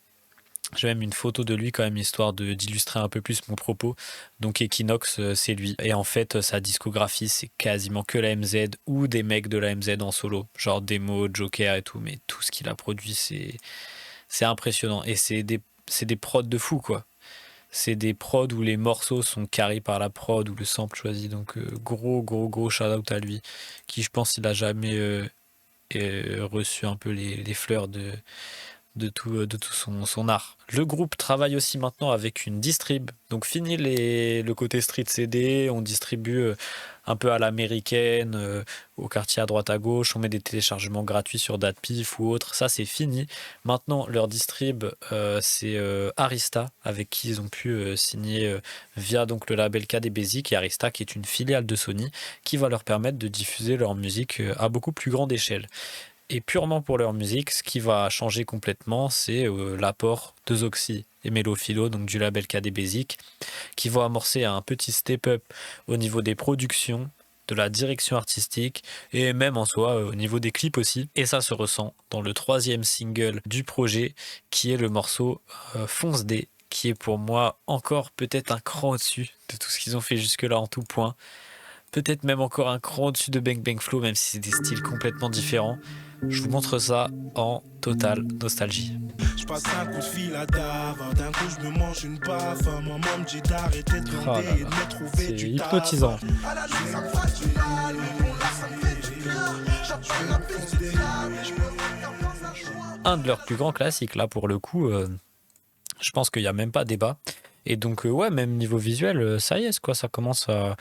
C: j'ai même une photo de lui quand même, histoire d'illustrer un peu plus mon propos. Donc Equinox, c'est lui. Et en fait, sa discographie, c'est quasiment que la MZ ou des mecs de la MZ en solo. Genre Demo, Joker et tout. Mais tout ce qu'il a produit, c'est impressionnant. Et c'est des prods de fou, quoi. C'est des prods où les morceaux sont carrés par la prod ou le sample choisi. Donc gros shout-out à lui. Qui, je pense, il a jamais reçu un peu les fleurs de tout son art. Le groupe travaille aussi maintenant avec une distrib, donc fini le côté street CD, on distribue un peu à l'américaine, au quartier à droite à gauche, on met des téléchargements gratuits sur Datpiff ou autre, ça c'est fini. Maintenant leur distrib c'est Arista, avec qui ils ont pu signer via donc le label KD Basic, et Arista qui est une filiale de Sony qui va leur permettre de diffuser leur musique à beaucoup plus grande échelle. Et purement pour leur musique, ce qui va changer complètement, c'est l'apport de Zoxy et Melophilo, donc du label KD Basic, qui vont amorcer un petit step-up au niveau des productions, de la direction artistique, et même en soi au niveau des clips aussi. Et ça se ressent dans le 3e single du projet, qui est le morceau Fonce D, qui est pour moi encore peut-être un cran au-dessus de tout ce qu'ils ont fait jusque-là en tout point. Peut-être même encore un cran au-dessus de Bang Bang Flow, même si c'est des styles complètement différents. Je vous montre ça en totale nostalgie.
L: Je passe un coup de fil à Dava, d'un coup je me mange une baffe. Maman me dit d'arrêter de demander et de me trouver du taf.
C: C'est hypnotisant. Un de leurs plus grands classiques, là pour le coup, je pense qu'il n'y a même pas débat. Et donc ouais, même niveau visuel, ça y est quoi, ça commence à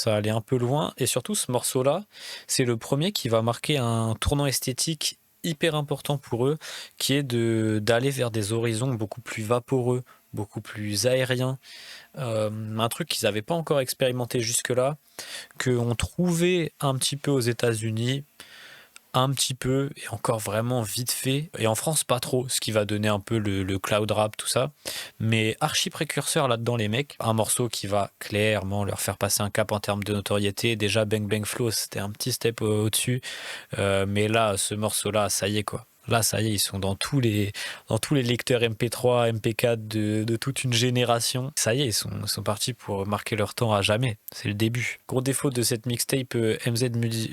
C: aller un peu loin. Et surtout ce morceau-là, c'est le premier qui va marquer un tournant esthétique hyper important pour eux, qui est d'aller vers des horizons beaucoup plus vaporeux, beaucoup plus aériens, un truc qu'ils n'avaient pas encore expérimenté jusque-là, qu'on trouvait un petit peu aux États-Unis, un petit peu, et encore vraiment vite fait, et en France pas trop, ce qui va donner un peu le cloud rap, tout ça, mais archi précurseur là-dedans les mecs. Un morceau qui va clairement leur faire passer un cap en termes de notoriété. Déjà Bang Bang Flow, c'était un petit step au-dessus, mais là ce morceau là, ça y est quoi. Là, ça y est, ils sont dans tous les lecteurs MP3, MP4 de toute une génération. Ça y est, ils sont partis pour marquer leur temps à jamais. C'est le début. Gros défaut de cette mixtape MZ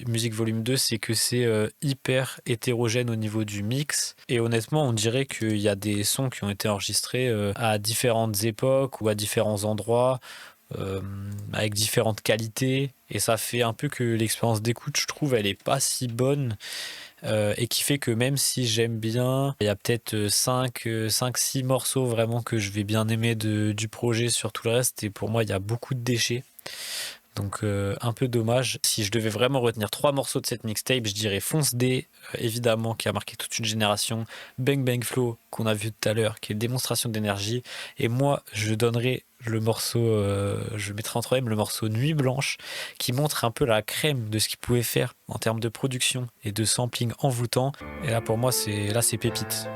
C: Music Volume 2, c'est que c'est hyper hétérogène au niveau du mix. Et honnêtement, on dirait qu'il y a des sons qui ont été enregistrés à différentes époques ou à différents endroits, avec différentes qualités. Et ça fait un peu que l'expérience d'écoute, je trouve, elle est pas si bonne. Et qui fait que même si j'aime bien, il y a peut-être 5-6 morceaux vraiment que je vais bien aimer du projet sur tout le reste, et pour moi il y a beaucoup de déchets, donc un peu dommage. Si je devais vraiment retenir 3 morceaux de cette mixtape, je dirais Fonce D, évidemment, qui a marqué toute une génération, Bang Bang Flow qu'on a vu tout à l'heure, qui est une démonstration d'énergie, et moi je donnerais le morceau, je mettrai en 3ème le morceau Nuit Blanche, qui montre un peu la crème de ce qu'il pouvait faire en termes de production et de sampling envoûtant. Et là pour moi c'est pépite.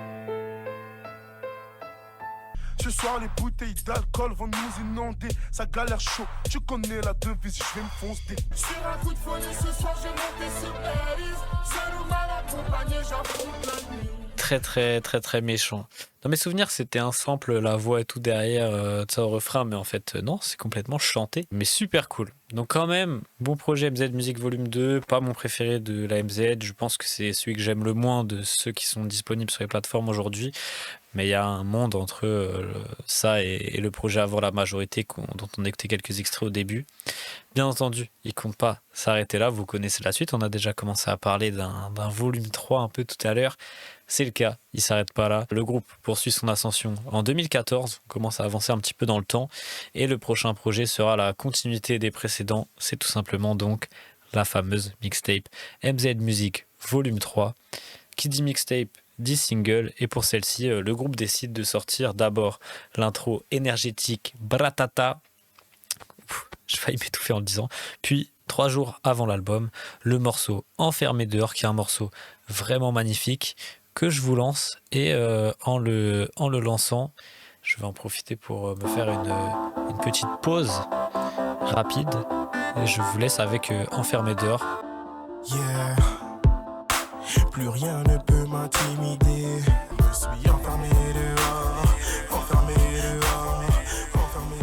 L: Ce soir les bouteilles d'alcool vont nous inonder. Ça galère chaud, tu connais la devise, je vais me foncer. Sur un coup de folie ce soir j'ai monté sur Paris. Seul ou mal accompagné, j'affronte la nuit.
C: Très méchant. Dans mes souvenirs, c'était un sample, la voix et tout derrière, de ça au refrain, mais en fait, non, c'est complètement chanté, mais super cool. Donc quand même, bon projet MZ Music Volume 2, pas mon préféré de la MZ, je pense que c'est celui que j'aime le moins de ceux qui sont disponibles sur les plateformes aujourd'hui, mais il y a un monde entre ça et le projet avant la majorité, dont on a écouté quelques extraits au début. Bien entendu, il compte pas s'arrêter là, vous connaissez la suite, on a déjà commencé à parler d'un volume 3 un peu tout à l'heure. C'est le cas, il s'arrête pas là. Le groupe poursuit son ascension en 2014, on commence à avancer un petit peu dans le temps, et le prochain projet sera la continuité des précédents, c'est tout simplement donc la fameuse mixtape MZ Music Volume 3. Qui dit mixtape 10 singles et pour celle-ci, le groupe décide de sortir d'abord l'intro énergétique Bratata. J'ai failli m'étouffer en le disant. Puis 3 jours avant l'album, le morceau Enfermé dehors, qui est un morceau vraiment magnifique que je vous lance et en le lançant, je vais en profiter pour me faire une petite pause rapide et je vous laisse avec Enfermé dehors.
L: Yeah. Plus rien ne peut m'intimider. Je suis enfermé dehors, enfermé dehors, enfermé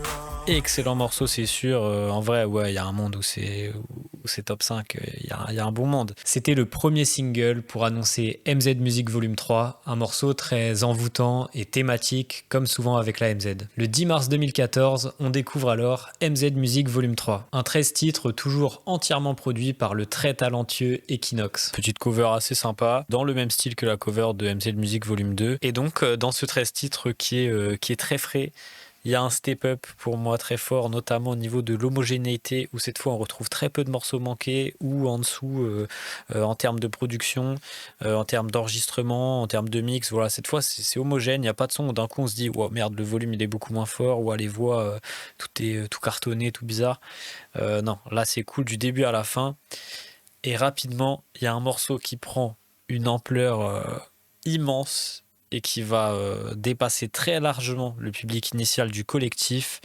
L: dehors.
C: Excellent morceau, c'est sûr. En vrai, ouais, il y a un monde où c'est top 5. Il y a un bon monde. C'était le premier single pour annoncer MZ Music Volume 3, un morceau très envoûtant et thématique, comme souvent avec la MZ. Le 10 mars 2014, on découvre alors MZ Music Volume 3, un 13 titres toujours entièrement produit par le très talentueux Equinox. Petite cover assez sympa, dans le même style que la cover de MZ Music Volume 2. Et donc, dans ce 13 titres qui est très frais, il y a un step-up pour moi très fort, notamment au niveau de l'homogénéité, où cette fois on retrouve très peu de morceaux manqués, ou en dessous en termes de production, en termes d'enregistrement, en termes de mix. Voilà, cette fois c'est homogène, il n'y a pas de son où d'un coup on se dit oh, merde, le volume il est beaucoup moins fort, ou les voix, tout est tout cartonné, tout bizarre. Non, là c'est cool du début à la fin. Et rapidement, il y a un morceau qui prend une ampleur immense et qui va dépasser très largement le public initial du collectif.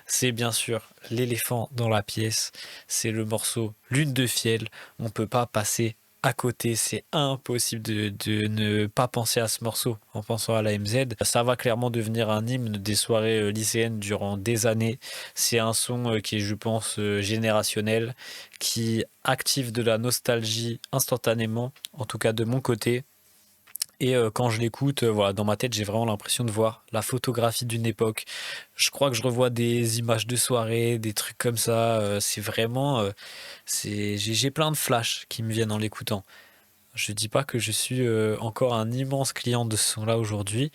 C: C'est bien sûr l'éléphant dans la pièce, c'est le morceau Lune de Fiel. On peut pas passer à côté, c'est impossible de ne pas penser à ce morceau en pensant à la MZ. Ça va clairement devenir un hymne des soirées lycéennes durant des années. C'est un son qui est, je pense, générationnel, qui active de la nostalgie instantanément, en tout cas de mon côté. Et quand je l'écoute, voilà, dans ma tête, j'ai vraiment l'impression de voir la photographie d'une époque. Je crois que je revois des images de soirée, des trucs comme ça. C'est vraiment... j'ai plein de flashs qui me viennent en l'écoutant. Je dis pas que je suis encore un immense client de ce son-là aujourd'hui,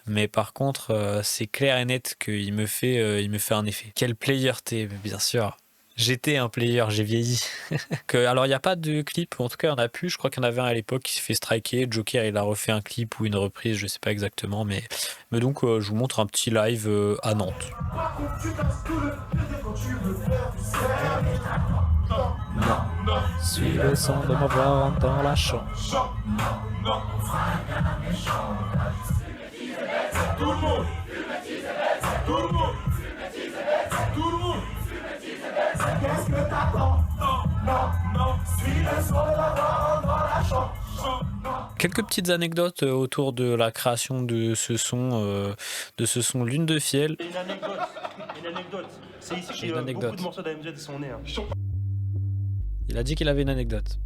C: mais par contre, c'est clair et net qu'il me fait un effet. Quel player t'es, bien sûr. J'étais un player, j'ai vieilli. Alors, il n'y a pas de clip, en tout cas, il n'y en a plus. Je crois qu'il y en avait un à l'époque qui s'est fait striker. Joker, il a refait un clip ou une reprise, je ne sais pas exactement. Mais donc, je vous montre un petit live à Nantes. Suis le son de ma voix dans la chambre.
L: Tout le monde, tout le monde, tout le monde. Qu'est-ce que t'attends? Non, suis le son de la voix dans la chambre.
C: Quelques petites anecdotes autour de la création de ce son Lune de Fiel.
M: Une anecdote. C'est ici que beaucoup de morceaux d'AMZ sont nés.
C: Il a dit qu'il avait une anecdote.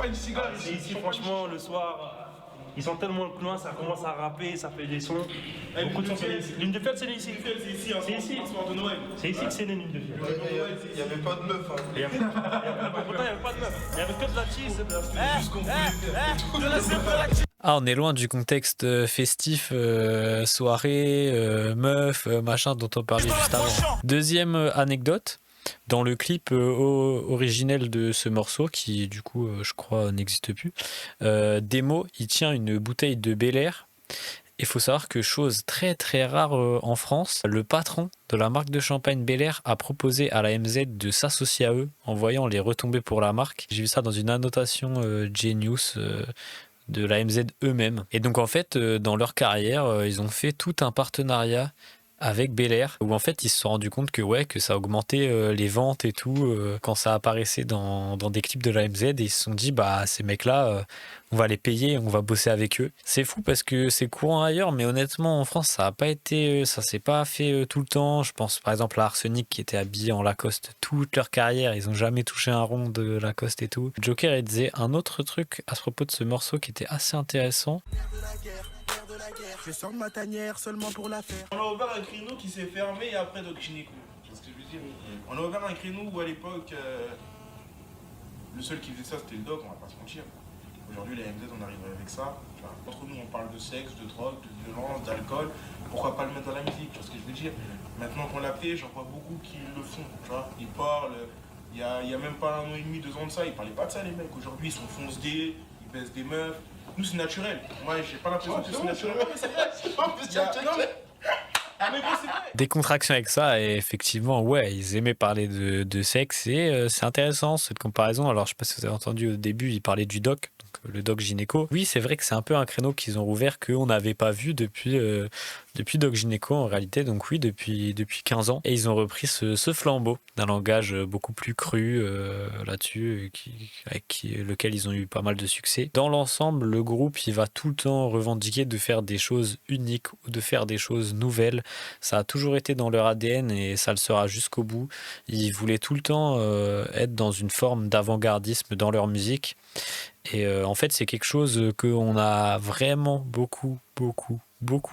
M: C'est ici, franchement, le soir, ils sont tellement loin, ça commence à rapper, ça fait des sons. Beaucoup de sons, c'est ici. Lune de Fiel, c'est ici. C'est ici. C'est ici que c'est né, Lune de Fiel.
G: Il n'y avait pas de meuf.
M: Pourtant, il n'y avait pas de meuf. Il n'y avait que de la cheese.
C: Ah, on est loin du contexte festif, soirée, meuf, machin dont on parlait juste avant. Deuxième anecdote, dans le clip originel de ce morceau, qui du coup, je crois, n'existe plus, Demo, il tient une bouteille de Bel Air. Il faut savoir que, chose très très rare en France, le patron de la marque de champagne Bel Air a proposé à la MZ de s'associer à eux en voyant les retombées pour la marque. J'ai vu ça dans une annotation Genius de la MZ eux-mêmes. Et donc en fait, dans leur carrière, ils ont fait tout un partenariat avec Bel Air, où en fait ils se sont rendus compte que ça augmentait les ventes et tout quand ça apparaissait dans des clips de la MZ, et ils se sont dit bah ces mecs là on va les payer, on va bosser avec eux. C'est fou parce que c'est courant ailleurs, mais honnêtement en France ça s'est pas fait tout le temps. Je pense par exemple à Arsenic qui était habillé en Lacoste toute leur carrière, ils ont jamais touché un rond de Lacoste et tout. Joker il disait un autre truc à ce propos de ce morceau qui était assez intéressant.
L: Je sors de ma tanière seulement pour la faire.
G: On a ouvert un créneau qui s'est fermé et après Doc Chineco. C'est ce que je veux dire. On a ouvert un créneau où à l'époque, le seul qui faisait ça c'était le Doc, on va pas se mentir. Aujourd'hui, les MZ, on arrive avec ça. Entre nous, on parle de sexe, de drogue, de violence, d'alcool. Pourquoi pas le mettre dans la musique? Tu vois ce que je veux dire? Maintenant qu'on l'a fait, j'en vois beaucoup qui le font. Tu vois, ils parlent. Il y a même pas 1 an et demi, 2 ans de ça, ils parlaient pas de ça, les mecs. Aujourd'hui, ils sont fonce-dés, ils baissent des meufs. Nous, c'est naturel. Moi, j'ai pas l'impression que c'est naturel.
C: Décontraction avec ça, et effectivement, ouais, ils aimaient parler de sexe, et c'est intéressant cette comparaison. Alors, je sais pas si vous avez entendu au début, ils parlaient du doc, donc le doc gynéco. Oui, c'est vrai que c'est un peu un créneau qu'ils ont rouvert qu'on n'avait pas vu depuis doc gynéco en réalité, donc oui, depuis 15 ans. Et ils ont repris ce flambeau d'un langage beaucoup plus cru là-dessus, avec lequel ils ont eu pas mal de succès. Dans l'ensemble, le groupe, il va tout le temps revendiquer de faire des choses uniques ou de faire des choses nouvelles. Ça a toujours été dans leur ADN et ça le sera jusqu'au bout. Ils voulaient tout le temps être dans une forme d'avant-gardisme dans leur musique. Et en fait, c'est quelque chose qu'on a vraiment beaucoup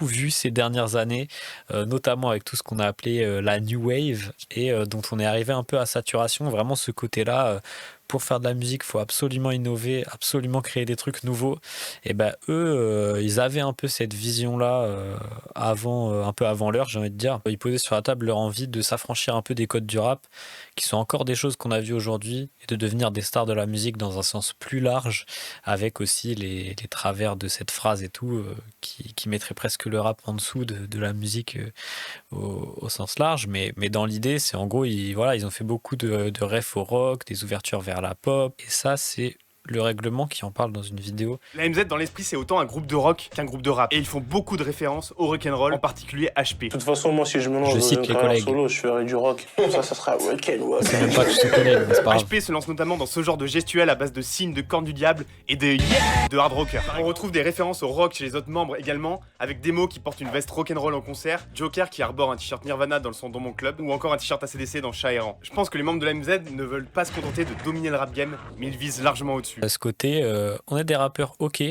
C: vu ces dernières années, notamment avec tout ce qu'on a appelé la New Wave, et dont on est arrivé un peu à saturation. Vraiment, ce côté-là, pour faire de la musique, il faut absolument innover, absolument créer des trucs nouveaux. Et ben eux, ils avaient un peu cette vision-là un peu avant l'heure, j'ai envie de dire. Ils posaient sur la table leur envie de s'affranchir un peu des codes du rap, qui sont encore des choses qu'on a vues aujourd'hui, et de devenir des stars de la musique dans un sens plus large, avec aussi les travers de cette phrase et tout, qui mettrait presque le rap en dessous de la musique au sens large. Mais dans l'idée, c'est en gros, ils ont fait beaucoup de refs au rock, des ouvertures vers la pop, et ça, c'est le règlement qui en parle dans une vidéo.
N: La MZ dans l'esprit, c'est autant un groupe de rock qu'un groupe de rap, et ils font beaucoup de références au rock'n'roll, en particulier HP.
O: De toute façon, moi, si je me lance dans une carrière solo, je ferai du rock. Ça sera rock'n'roll.
C: C'est même pas que je connais, mais c'est pas grave.
N: HP se lance notamment dans ce genre de gestuelle à base de signes, de cornes du diable et de yeah de hard rocker. On retrouve des références au rock chez les autres membres également, avec Demo qui porte une veste rock'n'roll en concert, Joker qui arbore un t-shirt Nirvana dans le son Dans Mon Club, ou encore un t-shirt ACDC dans Chat Errant. Je pense que les membres de la MZ ne veulent pas se contenter de dominer le rap game, mais ils visent largement au-dessus.
C: À ce côté, on est des rappeurs ok,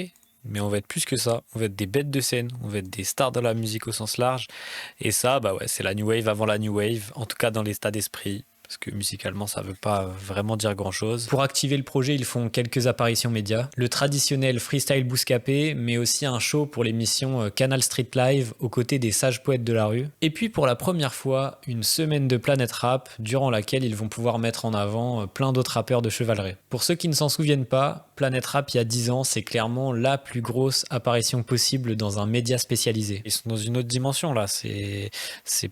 C: mais on va être plus que ça. On va être des bêtes de scène, on va être des stars de la musique au sens large. Et ça, bah ouais, c'est la New Wave avant la New Wave, en tout cas dans l'état d'esprit. Parce que musicalement, ça veut pas vraiment dire grand-chose. Pour activer le projet, ils font quelques apparitions médias. Le traditionnel freestyle bouscapé, mais aussi un show pour l'émission Canal Street Live, aux côtés des sages poètes de la rue. Et puis pour la première fois, une semaine de Planète Rap, durant laquelle ils vont pouvoir mettre en avant plein d'autres rappeurs de chevalerie. Pour ceux qui ne s'en souviennent pas, Planète Rap, il y a 10 ans, c'est clairement la plus grosse apparition possible dans un média spécialisé. Ils sont dans une autre dimension là, c'est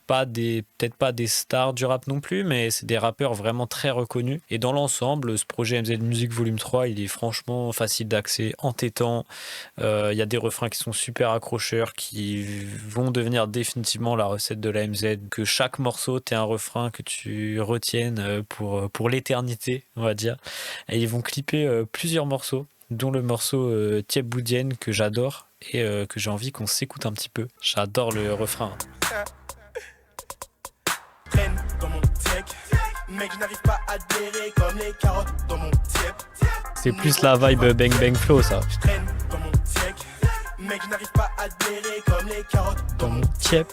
C: pas peut-être pas des stars du rap non plus, mais c'est des rappeurs vraiment très reconnus. Et dans l'ensemble, ce projet MZ Music Volume 3, il est franchement facile d'accès, entêtant. Il y a des refrains qui sont super accrocheurs, qui vont devenir définitivement la recette de la MZ. Que chaque morceau, t'aies un refrain que tu retiennes pour l'éternité, on va dire. Et ils vont clipper plusieurs morceaux, dont le morceau Tiep Boudienne que j'adore et que j'ai envie qu'on s'écoute un petit peu. J'adore le refrain.
E: Mec, je n'arrive pas à adhérer comme les carottes dans mon tiep.
C: C'est plus la vibe Bang Bang Flow, ça.
E: Je traîne dans mon tiep. Mec, je n'arrive pas à adhérer comme les carottes dans mon
C: tiep.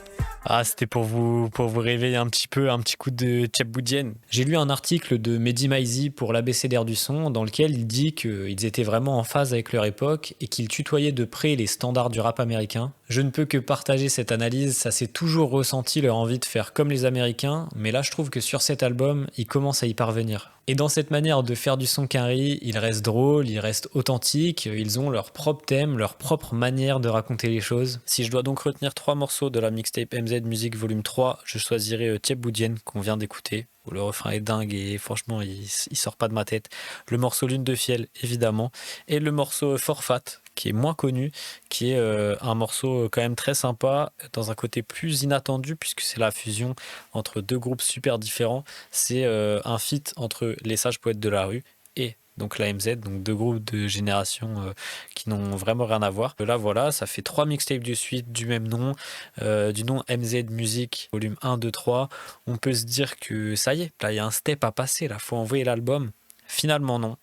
C: Ah, c'était pour vous réveiller un petit peu, un petit coup de Tiep Boudienne. J'ai lu un article de Mehdi Maizi pour l'ABCDR du son, dans lequel il dit qu'ils étaient vraiment en phase avec leur époque et qu'ils tutoyaient de près les standards du rap américain. Je ne peux que partager cette analyse, ça s'est toujours ressenti leur envie de faire comme les Américains, mais là je trouve que sur cet album, ils commencent à y parvenir. Et dans cette manière de faire du son quinri, ils restent drôles, ils restent authentiques, ils ont leur propre thème, leur propre manière de raconter les choses. Si je dois donc retenir 3 morceaux de la mixtape MZ Music Volume 3, je choisirai Tiep Boudienne qu'on vient d'écouter, où le refrain est dingue et franchement il sort pas de ma tête. Le morceau Lune de Fiel évidemment, et le morceau Forfat qui est moins connu, qui est un morceau quand même très sympa, dans un côté plus inattendu, puisque c'est la fusion entre 2 groupes super différents. C'est un feat entre les sages poètes de la rue et donc la MZ, donc 2 groupes de génération qui n'ont vraiment rien à voir. Là voilà, ça fait 3 mixtapes de suite du même nom, du nom MZ Music, volume 1, 2, 3. On peut se dire que ça y est, là il y a un step à passer, là faut envoyer l'album. Finalement non.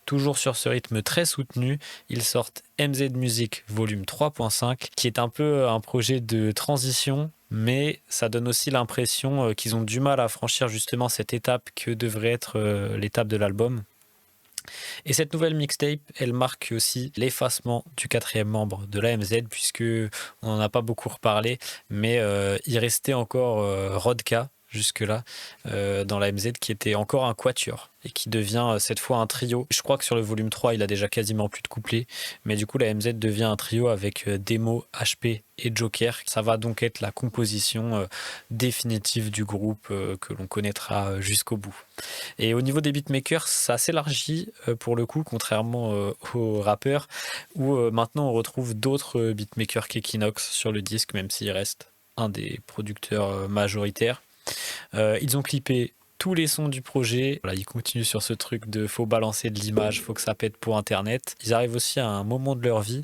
C: Toujours sur ce rythme très soutenu, ils sortent MZ Music Volume 3.5, qui est un peu un projet de transition, mais ça donne aussi l'impression qu'ils ont du mal à franchir justement cette étape que devrait être l'étape de l'album. Et cette nouvelle mixtape, elle marque aussi l'effacement du 4e membre de la MZ, puisque on n'en a pas beaucoup reparlé, mais il restait encore Rodka. jusque-là dans la MZ, qui était encore un quatuor et qui devient cette fois un trio. Je crois que sur le volume 3, il a déjà quasiment plus de couplets, mais du coup la MZ devient un trio avec Demo, HP et Joker. Ça va donc être la composition définitive du groupe que l'on connaîtra jusqu'au bout. Et au niveau des beatmakers, ça s'élargit pour le coup, contrairement aux rappeurs, où maintenant on retrouve d'autres beatmakers qu'Equinox sur le disque, même s'il reste un des producteurs majoritaires. Ils ont clippé tous les sons du projet. Voilà, ils continuent sur ce truc de faut balancer de l'image, faut que ça pète pour Internet. Ils arrivent aussi à un moment de leur vie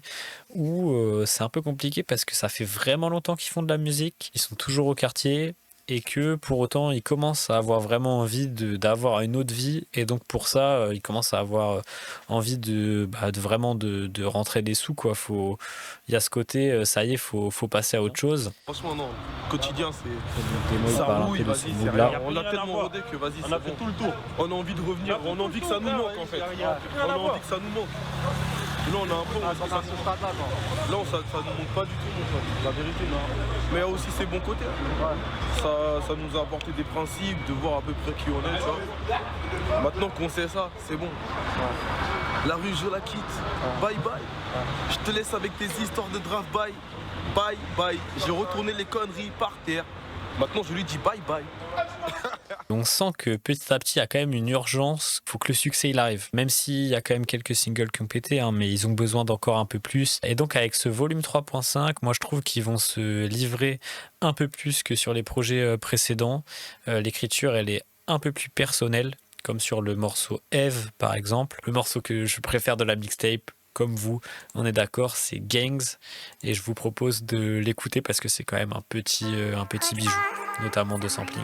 C: où c'est un peu compliqué parce que ça fait vraiment longtemps qu'ils font de la musique. Ils sont toujours au quartier et que pour autant ils commencent à avoir vraiment envie d'avoir une autre vie, et donc pour ça ils commencent à avoir envie de vraiment de rentrer des sous, quoi. Il y a ce côté ça y est, faut passer à autre chose.
P: Franchement non, quotidien
C: c'est ça rouille,
P: vas-y, c'est rien. On a tellement rodé que vas-y, on a fait tout le tour. On a envie de revenir, on a envie que ça nous manque en fait. On a envie que ça nous manque. Là on a un peu là ça nous manque pas du tout, mon pote, la vérité. Mais il y a aussi ses bons côtés. Ça nous a apporté des principes, de voir à peu près qui on est, tu vois. Maintenant qu'on sait ça, c'est bon. La rue, je la quitte. Bye bye. Je te laisse avec tes histoires de draft. Bye. Bye bye. J'ai retourné les conneries par terre. Maintenant, je lui dis bye bye.
C: On sent que petit à petit, il y a quand même une urgence. Il faut que le succès il arrive. Même s'il y a quand même quelques singles qui ont pété, hein, mais ils ont besoin d'encore un peu plus. Et donc, avec ce volume 3.5, moi, je trouve qu'ils vont se livrer un peu plus que sur les projets précédents. L'écriture, elle est un peu plus personnelle, comme sur le morceau Eve, par exemple. Le morceau que je préfère de la mixtape, comme vous, on est d'accord, c'est Gangs. Et je vous propose de l'écouter parce que c'est quand même un petit bijou, notamment de sampling.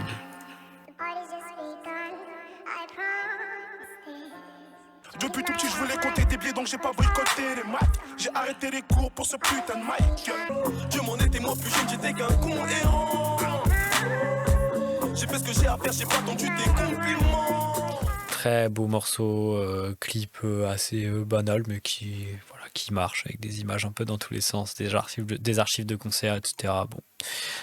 L: Depuis tout petit je voulais compter des billets donc j'ai pas boycotté les maths. J'ai arrêté les cours pour ce putain de mic. Dieu m'en était moi plus jeune, j'étais qu'un con errant. J'ai fait ce que j'ai à faire, j'ai pas attendu des compliments.
C: Très beau morceau, clip assez banal mais qui marche avec des images un peu dans tous les sens, des archives de concerts, etc. Bon,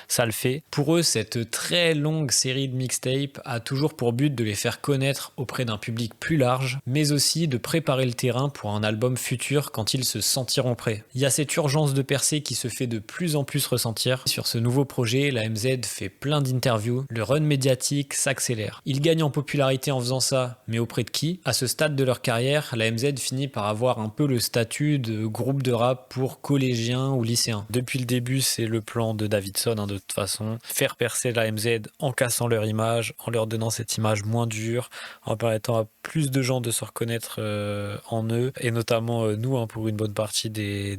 C: ça le fait. Pour eux, cette très longue série de mixtapes a toujours pour but de les faire connaître auprès d'un public plus large, mais aussi de préparer le terrain pour un album futur quand ils se sentiront prêts. Il y a cette urgence de percer qui se fait de plus en plus ressentir. Sur ce nouveau projet, la MZ fait plein d'interviews, le run médiatique s'accélère. Ils gagnent en popularité en faisant ça, mais auprès de qui ? À ce stade de leur carrière, la MZ finit par avoir un peu le statut de groupe de rap pour collégiens ou lycéens. Depuis le début, c'est le plan de Davidson, de toute façon, faire percer la MZ en cassant leur image, en leur donnant cette image moins dure, en permettant à plus de gens de se reconnaître en eux, et notamment nous, pour une bonne partie du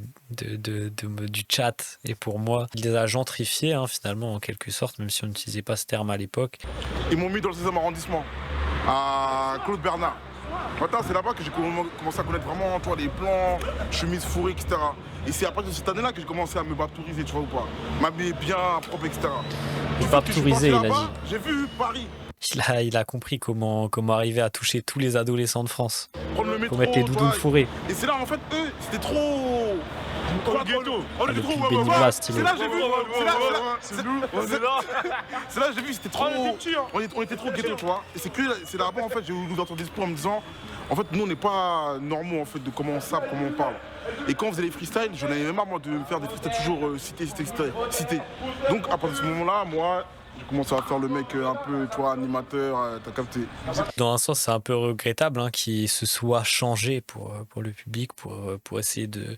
C: chat, et pour moi, il les a gentrifiés finalement en quelque sorte, même si on n'utilisait pas ce terme à l'époque.
H: Ils m'ont mis dans le 16e arrondissement, à Claude Bernard. Maintenant, c'est là-bas que j'ai commencé à connaître vraiment, toi, les plans, chemise fourrée, etc. Et c'est à partir de cette année-là que j'ai commencé à me baptouriser, tu vois ou pas. M'habiller bien, propre, etc.
C: Baptouriser, il a dit.
H: J'ai vu Paris.
C: Il a compris comment arriver à toucher tous les adolescents de France.
H: Prendre le métro,
C: faut mettre les doudous fourrés.
H: Et c'est là, en fait, eux, c'était trop...
C: Le plus Benny stylé.
H: C'est là j'ai vu. C'est là j'ai vu, c'était trop. On était trop ghetto, tu vois. Et c'est là-bas en fait j'ai eu l'ouverture d'esprit en me disant, en fait nous on n'est pas normaux en fait de comment on sape, comment on parle. Et quand on faisait les freestyles, j'en avais même marre moi de faire des freestyles toujours cité. Donc à partir de ce moment-là, moi j'ai commencé à faire le mec un peu, tu vois, animateur, t'as capté.
C: Dans un sens, c'est un peu regrettable qu'il se soit changé pour le public, pour essayer de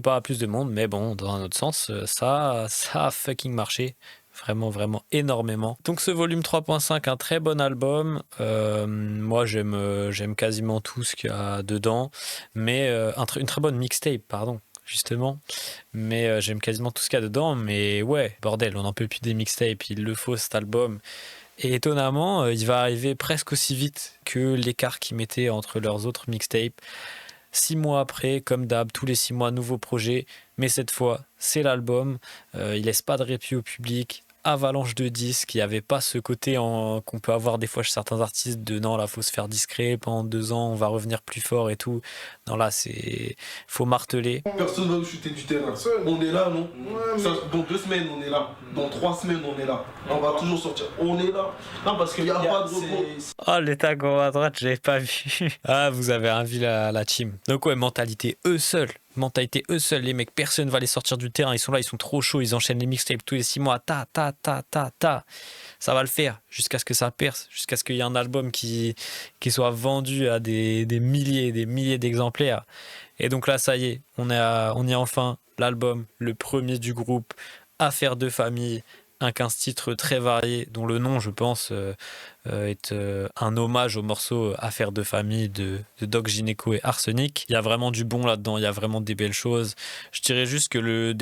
C: parler à plus de monde. Mais bon, dans un autre sens, ça a fucking marché. Vraiment, vraiment énormément. Donc ce volume 3.5, un très bon album. Moi, j'aime quasiment tout ce qu'il y a dedans. Mais une très bonne mixtape, pardon. Justement, mais j'aime quasiment tout ce qu'il y a dedans, mais ouais, bordel, on n'en peut plus des mixtapes, il le faut cet album. Et étonnamment, il va arriver presque aussi vite que l'écart qu'ils mettaient entre leurs autres mixtapes. 6 mois après, comme d'hab, tous les 6 mois, nouveau projet, mais cette fois, c'est l'album. Il laisse pas de répit au public. avalanche de disques. Il n'y avait pas ce côté qu'on peut avoir des fois chez certains artistes de non, là, faut se faire discret pendant 2 ans, on va revenir plus fort et tout. Non, là, faut marteler.
P: Personne va nous chuter du terrain. On est là, non? Dans 2 semaines, on est là. Dans 3 semaines, on est là. On va toujours sortir. On est là. Non, parce qu'il n'y a pas de repos.
C: Oh, les tags à droite, j'avais pas vu. Ah, vous avez envie la team. Donc ouais, mentalité eux seuls, les mecs, personne va les sortir du terrain, ils sont là, ils sont trop chauds, ils enchaînent les mixtapes tous les 6 mois, ça va le faire, jusqu'à ce que ça perce, jusqu'à ce qu'il y ait un album qui soit vendu à des milliers d'exemplaires. Et donc là, ça y est, on y a enfin l'album, le premier du groupe, Affaire de famille, un 15 titres très varié, dont le nom, je pense, est un hommage au morceau Affaire de famille de Doc Gynéco et Arsenic. Il y a vraiment du bon là-dedans, il y a vraiment des belles choses. Je dirais juste que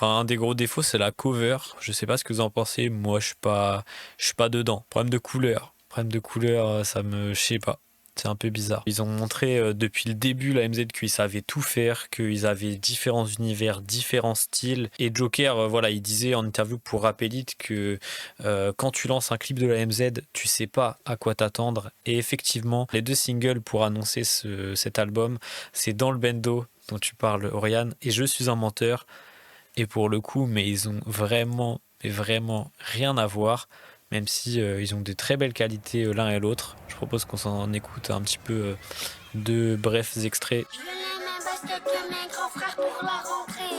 C: un des gros défauts, c'est la cover. Je sais pas ce que vous en pensez, moi je suis pas dedans. Problème de couleur, je sais pas. C'est un peu bizarre. Ils ont montré depuis le début la MZ qu'ils savaient tout faire, qu'ils avaient différents univers, différents styles. Et Joker, il disait en interview pour Rap Elite que quand tu lances un clip de la MZ, tu sais pas à quoi t'attendre. Et effectivement, les 2 singles pour annoncer cet album, c'est Dans le Bendo dont tu parles, Oriane, et Je suis un menteur. Et pour le coup, mais ils ont vraiment rien à voir. Même si ils ont de très belles qualités l'un et l'autre. Je propose qu'on s'en écoute un petit peu de brefs extraits.
Q: Je veux les mêmes baskets que mes grands frères pour la rentrée.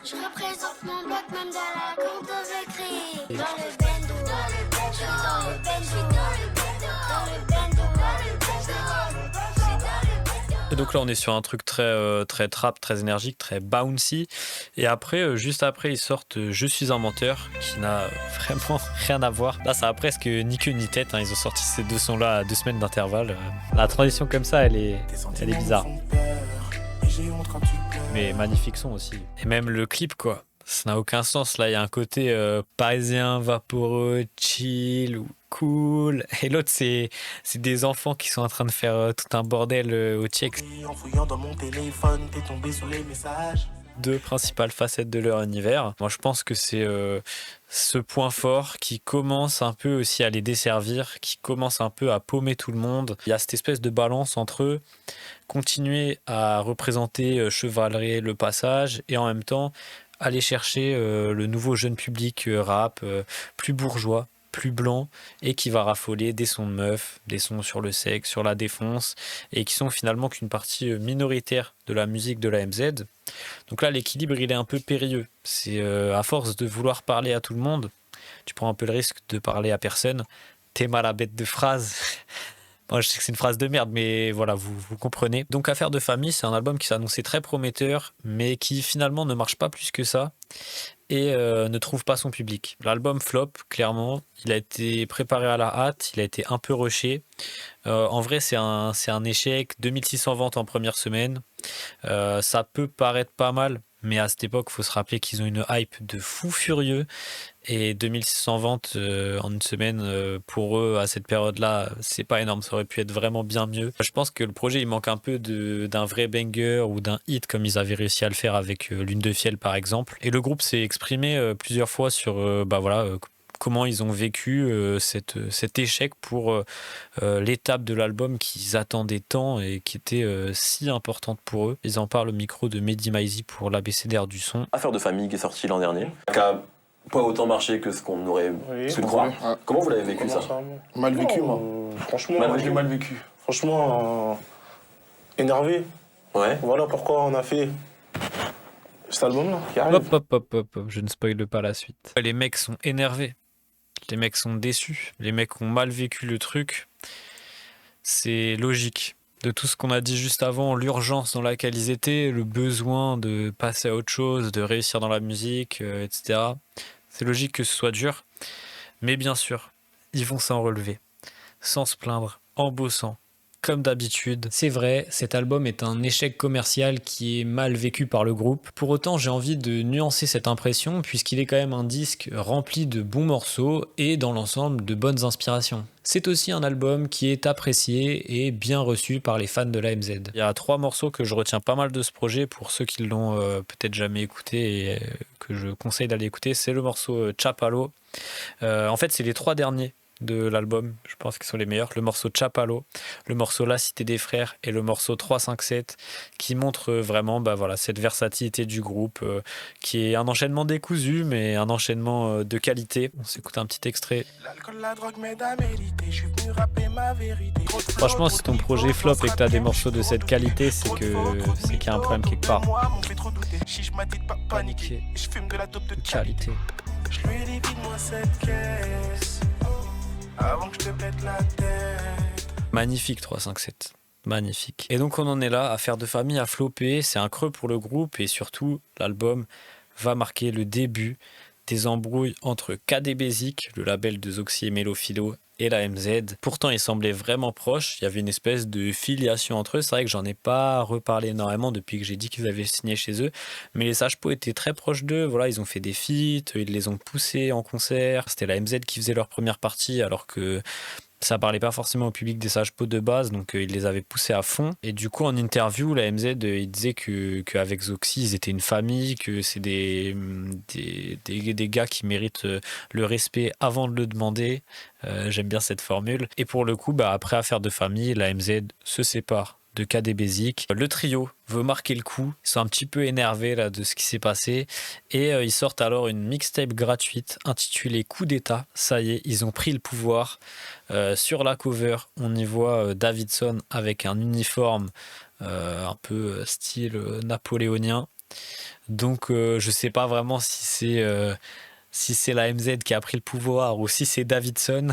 Q: Je représente mon bloc même dans la cour de récré. Dans le bendo, je suis dans le bendo, dans le bendo,
C: Et donc là, on est sur un truc très trap, très énergique, très bouncy. Et après, juste après, ils sortent Je suis un menteur, qui n'a vraiment rien à voir. Là, ça a presque ni queue ni tête. Ils ont sorti ces 2 sons-là à 2 semaines d'intervalle. La transition comme ça, elle est bizarre. Mais magnifique son aussi. Et même le clip, quoi. Ça n'a aucun sens. Là, il y a un côté parisien, vaporeux, chill ou cool. Et l'autre, c'est des enfants qui sont en train de faire tout un bordel au Tchèque.
E: En fouillant dans mon téléphone, t'es tombé sur les messages.
C: 2 principales facettes de leur univers. Moi, je pense que c'est ce point fort qui commence un peu aussi à les desservir, qui commence un peu à paumer tout le monde. Il y a cette espèce de balance entre eux, continuer à représenter Chevaleret, le passage, et en même temps aller chercher le nouveau jeune public rap, plus bourgeois, plus blanc, et qui va raffoler des sons de meufs, des sons sur le sexe, sur la défonce, et qui sont finalement qu'une partie minoritaire de la musique de la MZ. Donc là, l'équilibre, il est un peu périlleux. C'est à force de vouloir parler à tout le monde, tu prends un peu le risque de parler à personne. T'es mal à bête de phrase. Bon, je sais que c'est une phrase de merde, mais voilà, vous comprenez. Donc Affaire de famille, c'est un album qui s'annonçait très prometteur, mais qui finalement ne marche pas plus que ça et ne trouve pas son public. L'album flop, clairement. Il a été préparé à la hâte, il a été un peu rushé. En vrai, c'est un échec. 2600 ventes en première semaine. Ça peut paraître pas mal, mais à cette époque, il faut se rappeler qu'ils ont une hype de fou furieux. Et 2600 ventes en une semaine, pour eux, à cette période-là, c'est pas énorme. Ça aurait pu être vraiment bien mieux. Je pense que le projet, il manque un peu d'un vrai banger ou d'un hit, comme ils avaient réussi à le faire avec Lune de Fiel, par exemple. Et le groupe s'est exprimé plusieurs fois sur comment ils ont vécu cet échec pour l'étape de l'album qu'ils attendaient tant et qui était si importante pour eux. Ils en parlent au micro de Mehdi Maizi pour l'ABCDR du son.
R: Affaire de famille qui est sorti l'an dernier, qui a pas autant marché que ce qu'on aurait pu croire. Ouais. Comment vous l'avez vécu, ça?
O: Mal vécu, moi. Franchement, moi, je l'ai mal vécu. Franchement, énervé.
R: Ouais.
O: Voilà pourquoi on a fait cet album-là qui arrive.
C: Hop, je ne spoile pas la suite. Les mecs sont énervés. Les mecs sont déçus. Les mecs ont mal vécu le truc. C'est logique. De tout ce qu'on a dit juste avant, l'urgence dans laquelle ils étaient, le besoin de passer à autre chose, de réussir dans la musique, etc. C'est logique que ce soit dur. Mais bien sûr, ils vont s'en relever. Sans se plaindre, en bossant, comme d'habitude. C'est vrai, cet album est un échec commercial qui est mal vécu par le groupe. Pour autant, j'ai envie de nuancer cette impression puisqu'il est quand même un disque rempli de bons morceaux et dans l'ensemble de bonnes inspirations. C'est aussi un album qui est apprécié et bien reçu par les fans de l'AMZ. Il y a 3 morceaux que je retiens pas mal de ce projet pour ceux qui l'ont peut-être jamais écouté et que je conseille d'aller écouter. C'est le morceau Chapalo. En fait, c'est les 3 derniers de l'album, je pense qu'ils sont les meilleurs. Le morceau Chapalo, le morceau La Cité des Frères et le morceau 357 qui montrent vraiment cette versatilité du groupe qui est un enchaînement décousu mais un enchaînement de qualité. On s'écoute un petit extrait. Franchement, si ton projet flop et que t'as des morceaux de cette qualité, c'est qu'il y a un problème quelque part. Okay. De qualité.
L: Je lui dis vide-moi cette caisse avant que je te pète la tête.
C: Magnifique 357, magnifique. Et donc on en est là, Affaire de famille a floppé, c'est un creux pour le groupe et surtout l'album va marquer le début des embrouilles entre KD Basic, le label de Zoxy et Mélophilo, et la MZ. Pourtant ils semblaient vraiment proches, il y avait une espèce de filiation entre eux. C'est vrai que j'en ai pas reparlé énormément depuis que j'ai dit qu'ils avaient signé chez eux, mais les Sages Po étaient très proches d'eux. Voilà, ils ont fait des feats, ils les ont poussés en concert. C'était la MZ qui faisait leur première partie alors que ça parlait pas forcément au public des Sages Po de base, donc ils les avaient poussés à fond. Et du coup, en interview, la MZ, il disait qu'avec Zoxy, ils étaient une famille, que c'est des gars qui méritent le respect avant de le demander. J'aime bien cette formule. Et pour le coup, après Affaire de famille, la MZ se sépare de KD Basic. Le trio veut marquer le coup. Ils sont un petit peu énervés là, de ce qui s'est passé. Et ils sortent alors une mixtape gratuite intitulée Coup d'État. Ça y est, ils ont pris le pouvoir. Sur la cover, on y voit Davidson avec un uniforme un peu style napoléonien. Donc je sais pas vraiment si c'est la MZ qui a pris le pouvoir ou si c'est Davidson.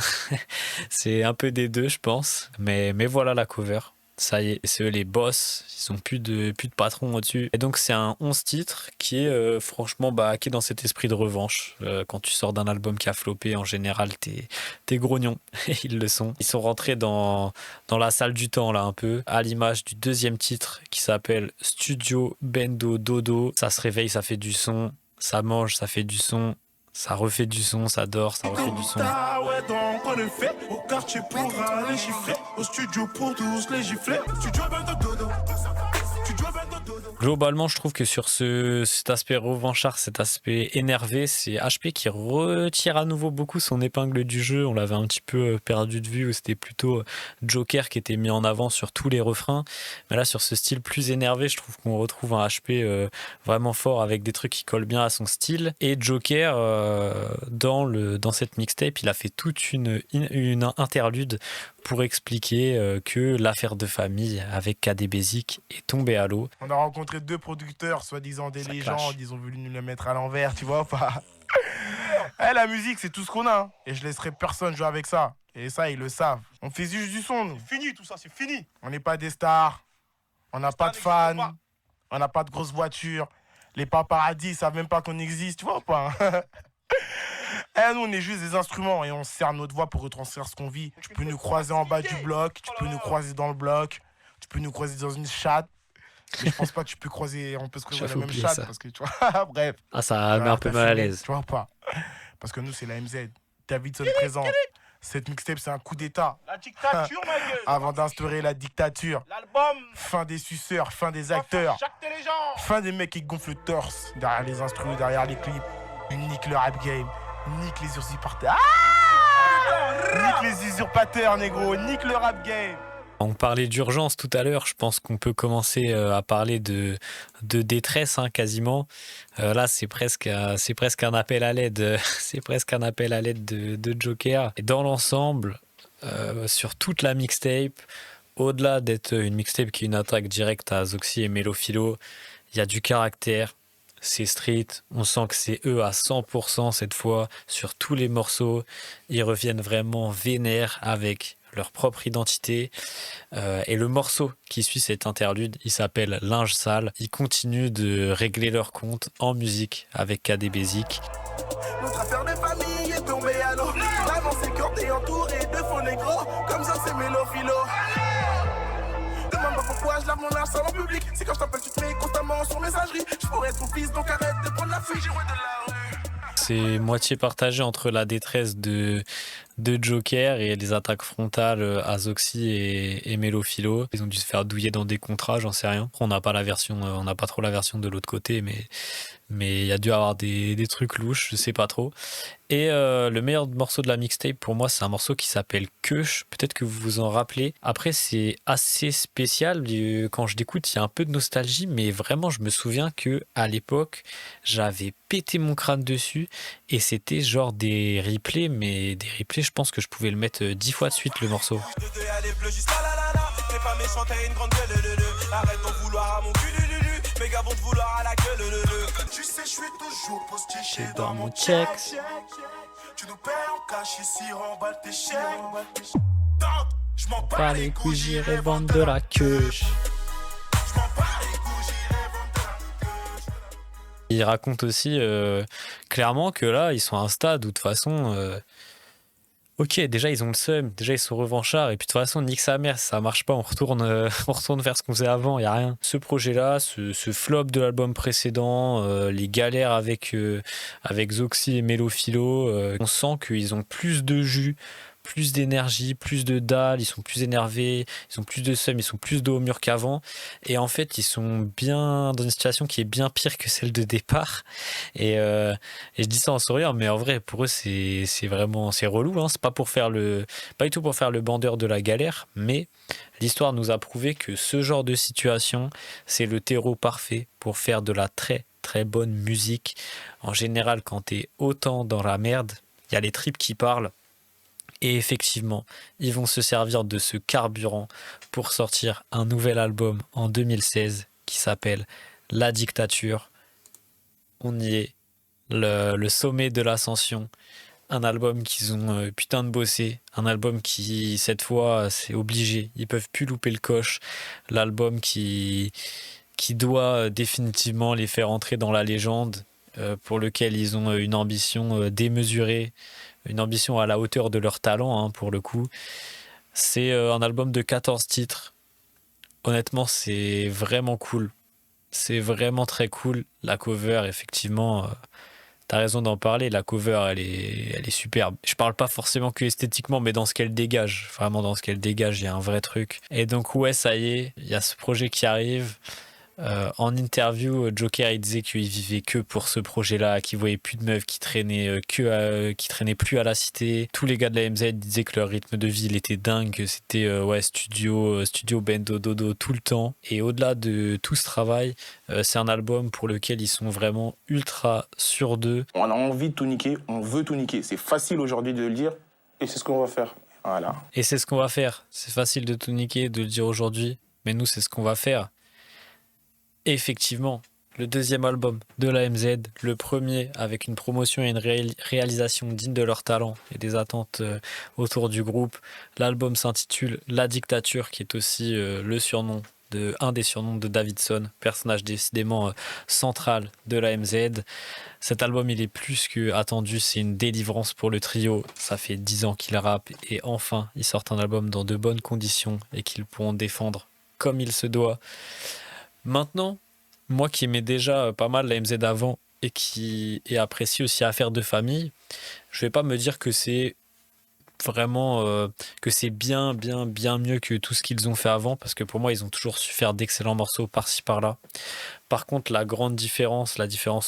C: C'est un peu des deux, je pense. Mais voilà la cover. Ça y est, c'est eux les boss, ils ont plus de patron au-dessus. Et donc c'est un 11 titres qui est franchement qui est dans cet esprit de revanche. Quand tu sors d'un album qui a floppé, en général t'es grognon. Ils le sont. Ils sont rentrés dans la salle du temps là un peu, à l'image du deuxième titre qui s'appelle Studio Bendo Dodo. Ça se réveille, ça fait du son, ça mange, ça fait du son. Ça refait du son, ça dort, ça refait du son.
L: Ouais, donc on le fait au quartier pour aller chiffrer, au studio pour tous les gifler. Studio Bendo Dodo.
C: Globalement, je trouve que sur cet aspect revanchard, cet aspect énervé, c'est HP qui retire à nouveau beaucoup son épingle du jeu. On l'avait un petit peu perdu de vue, où c'était plutôt Joker qui était mis en avant sur tous les refrains. Mais là, sur ce style plus énervé, je trouve qu'on retrouve un HP vraiment fort avec des trucs qui collent bien à son style. Et Joker, dans cette mixtape, il a fait toute une interlude pour expliquer que l'affaire de famille avec KD Basic est tombée à l'eau.
L: On a rencontré 2 producteurs, soi-disant des légendes, ils ont voulu nous le mettre à l'envers, tu vois pas. La musique, c'est tout ce qu'on a, hein. Et je laisserai personne jouer avec ça. Et ça, ils le savent. On fait juste du son, nous.
G: C'est fini tout ça, c'est fini.
L: On n'est pas des stars, on n'a pas de fans, on n'a pas de grosses voitures. Les paparazzis, ils savent même pas qu'on existe, tu vois pas. Nous, on est juste des instruments et on sert notre voix pour retranscrire ce qu'on vit. Tu peux nous croiser en bas du bloc, tu peux nous croiser dans le bloc, tu peux nous croiser dans une chatte. Mais je pense pas que tu peux croiser, on peut se croiser dans la même chatte ça. Parce que tu vois, bref.
C: Ah, ça met un peu mal à l'aise.
L: Tu vois pas. Parce que nous, c'est la MZ. Davidson présente. Cette mixtape, c'est un coup d'état.
G: La dictature, ma gueule.
L: Avant d'instaurer la dictature.
G: L'album.
L: Fin des suceurs, fin des acteurs. Fin des mecs qui gonflent le torse derrière les instruments, derrière les clips. Nique le rap game. Nique les usurpateurs. Nique les usurpateurs, négro. Nique le rap game.
C: On parlait d'urgence tout à l'heure, je pense qu'on peut commencer à parler de détresse quasiment. Là, c'est presque un appel à l'aide. C'est presque un appel à l'aide de Joker. Et dans l'ensemble, sur toute la mixtape, au-delà d'être une mixtape qui est une attaque directe à Zoxy et Mélophilo, il y a du caractère. C'est street, on sent que c'est eux à 100% cette fois, sur tous les morceaux. Ils reviennent vraiment vénères avec leur propre identité. Et le morceau qui suit cette interlude, il s'appelle Linge sale. Ils continuent de régler leur compte en musique avec KD Basic.
L: Notre affaire de famille est tombée à l'eau. L'avance est quand t'es entouré de faux négros. Comme ça, c'est Mélophilo. pourquoi je lave mon linge sale en public. C'est quand je t'appelle, tu te mets constamment sur messagerie. Je pourrais être ton fils, donc arrête de prendre la fuite. J'ai roué de la rue.
C: C'est moitié partagé entre la détresse de Joker et les attaques frontales à Zoxy et Mélophilo. Ils ont dû se faire douiller dans des contrats, j'en sais rien. On n'a pas trop la version de l'autre côté, mais il y a dû avoir des trucs louches, je sais pas trop. Et le meilleur morceau de la mixtape pour moi, c'est un morceau qui s'appelle Keush. Peut-être que vous vous en rappelez. Après, c'est assez spécial. Quand je l'écoute, il y a un peu de nostalgie, mais vraiment, je me souviens que à l'époque, j'avais pété mon crâne dessus et c'était genre des replays, mais des replays, je pense que je pouvais le mettre 10 fois de suite le morceau. Arrête d'en vouloir à mon cul, mes gars vont te vouloir à la gueule, Tu sais, je suis toujours postiché dans mon check. Tu nous paies en cash ici, remballe tes chèques. Je m'en bats les couilles, j'irai vendre de la queue. Il raconte aussi clairement que là, ils sont à un stade où de toute façon... Ok, déjà ils ont le seum, déjà ils sont revanchards, et puis de toute façon, nique sa mère, si ça marche pas, on retourne faire ce qu'on faisait avant, y a rien. Ce projet-là, ce flop de l'album précédent, les galères avec Zoxy et Mélophilo, on sent qu'ils ont plus de jus, plus d'énergie, plus de dalle, ils sont plus énervés, ils ont plus de seum, ils sont plus dos au mur qu'avant. Et en fait, ils sont bien dans une situation qui est bien pire que celle de départ. Et je dis ça en souriant, mais en vrai, pour eux, c'est vraiment relou. Hein. C'est pas du tout pour faire le bandeur de la galère, mais l'histoire nous a prouvé que ce genre de situation, c'est le terreau parfait pour faire de la très très bonne musique. En général, quand t'es autant dans la merde, il y a les tripes qui parlent. Et effectivement, ils vont se servir de ce carburant pour sortir un nouvel album en 2016 qui s'appelle La Dictature. On y est, le sommet de l'ascension. Un album qu'ils ont putain de bossé. Un album qui, cette fois, c'est obligé. Ils peuvent plus louper le coche. L'album qui doit définitivement les faire entrer dans la légende, pour lequel ils ont une ambition démesurée. Une ambition à la hauteur de leur talent, hein, pour le coup. C'est un album de 14 titres. Honnêtement, c'est vraiment cool. C'est vraiment très cool. La cover, effectivement, t'as raison d'en parler. La cover, elle est superbe. Je parle pas forcément que esthétiquement, mais dans ce qu'elle dégage. Vraiment, dans ce qu'elle dégage, il y a un vrai truc. Et donc, ouais, ça y est, il y a ce projet qui arrive. En interview, Joker il disait qu'il vivait que pour ce projet-là, qu'il voyait plus de meufs qui traînaient qui traînaient plus à la cité. Tous les gars de la MZ disaient que leur rythme de vie il était dingue, que c'était studio bendo dodo tout le temps. Et au-delà de tout ce travail, c'est un album pour lequel ils sont vraiment ultra sûrs d'eux.
A: On a envie de tout niquer, on veut tout niquer. C'est facile aujourd'hui de le dire et c'est ce qu'on va faire. Voilà.
C: Et c'est ce qu'on va faire. C'est facile de tout niquer, de le dire aujourd'hui, mais nous c'est ce qu'on va faire. Et effectivement, le deuxième album de la MZ, le premier avec une promotion et une réalisation digne de leur talent et des attentes autour du groupe. L'album s'intitule La Dictature, qui est aussi un des surnoms de Davidson, personnage décidément central de la MZ. Cet album, il est plus que attendu, c'est une délivrance pour le trio. Ça fait 10 ans qu'ils rappent et enfin, ils sortent un album dans de bonnes conditions et qu'ils pourront défendre comme il se doit. Maintenant, moi qui aimais déjà pas mal la MZ avant et qui apprécie aussi Affaires de famille, je vais pas me dire que c'est vraiment que c'est bien mieux que tout ce qu'ils ont fait avant, parce que pour moi ils ont toujours su faire d'excellents morceaux par-ci par-là. Par contre, la différence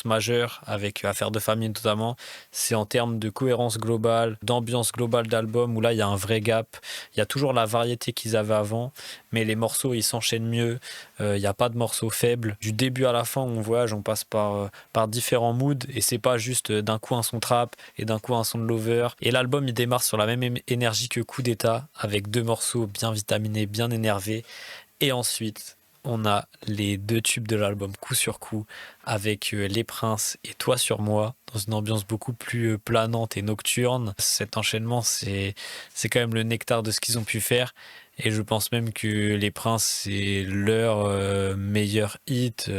C: majeure avec Affaires de famille notamment, c'est en termes de cohérence globale, d'ambiance globale d'album, où là il y a un vrai gap. Il y a toujours la variété qu'ils avaient avant, mais les morceaux ils s'enchaînent mieux. Il n'y a pas de morceaux faibles. Du début à la fin, on voyage, on passe par différents moods, et c'est pas juste d'un coup un son trap et d'un coup un son de lover. Et l'album il démarre sur la même énergie que Coup d'État, avec 2 morceaux bien vitaminés, bien énervés, et ensuite on a les 2 tubes de l'album coup sur coup, avec Les Princes et Toi sur moi, dans une ambiance beaucoup plus planante et nocturne. Cet enchaînement, c'est quand même le nectar de ce qu'ils ont pu faire, et je pense même que Les Princes, c'est leur meilleur hit,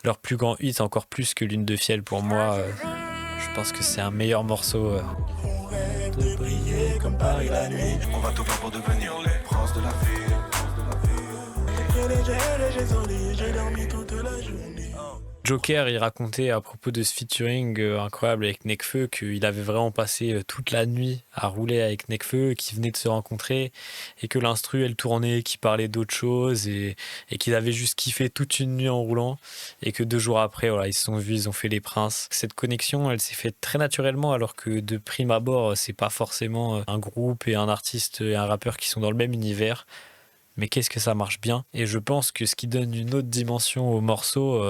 C: leur plus grand hit, encore plus que Lune de Fiel pour moi. Je pense que c'est un meilleur morceau. De briller comme Paris la nuit. On va tout faire pour devenir les princes de la ville.
L: j'ai dormi toute la journée.
C: Joker, il racontait à propos de ce featuring incroyable avec Nekfeu qu'il avait vraiment passé toute la nuit à rouler avec Nekfeu, qu'ils venaient de se rencontrer et que l'instru, elle tournait, qu'il parlait d'autre chose et qu'ils avaient juste kiffé toute une nuit en roulant et que 2 jours après, voilà, ils se sont vus, ils ont fait les princes. Cette connexion, elle s'est faite très naturellement alors que de prime abord, c'est pas forcément un groupe et un artiste et un rappeur qui sont dans le même univers. Mais qu'est-ce que ça marche bien. Et je pense que ce qui donne une autre dimension au morceau,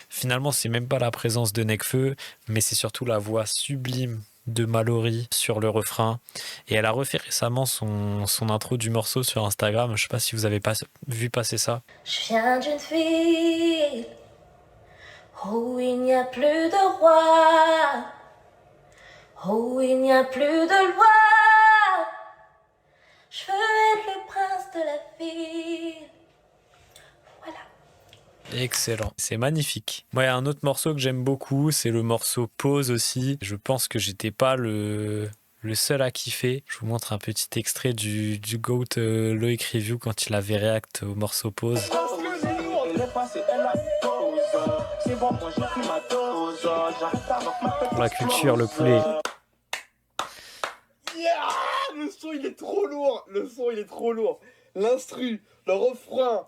C: finalement, c'est même pas la présence de Nekfeu, mais c'est surtout la voix sublime de Mallory sur le refrain. Et elle a refait récemment son intro du morceau sur Instagram. Je sais pas si vous avez vu passer ça.
Q: Je viens d'une ville où il n'y a plus de roi, où il n'y a plus de loi. Je veux être le prince de la ville. Voilà.
C: Excellent, c'est magnifique. Moi, il y a un autre morceau que j'aime beaucoup, c'est le morceau Pause aussi. Je pense que j'étais pas le seul à kiffer. Je vous montre un petit extrait du GOAT Loïc Review quand il avait react au morceau Pause. Pour la culture, le poulet.
P: Le son il est trop lourd, l'instru, le refrain,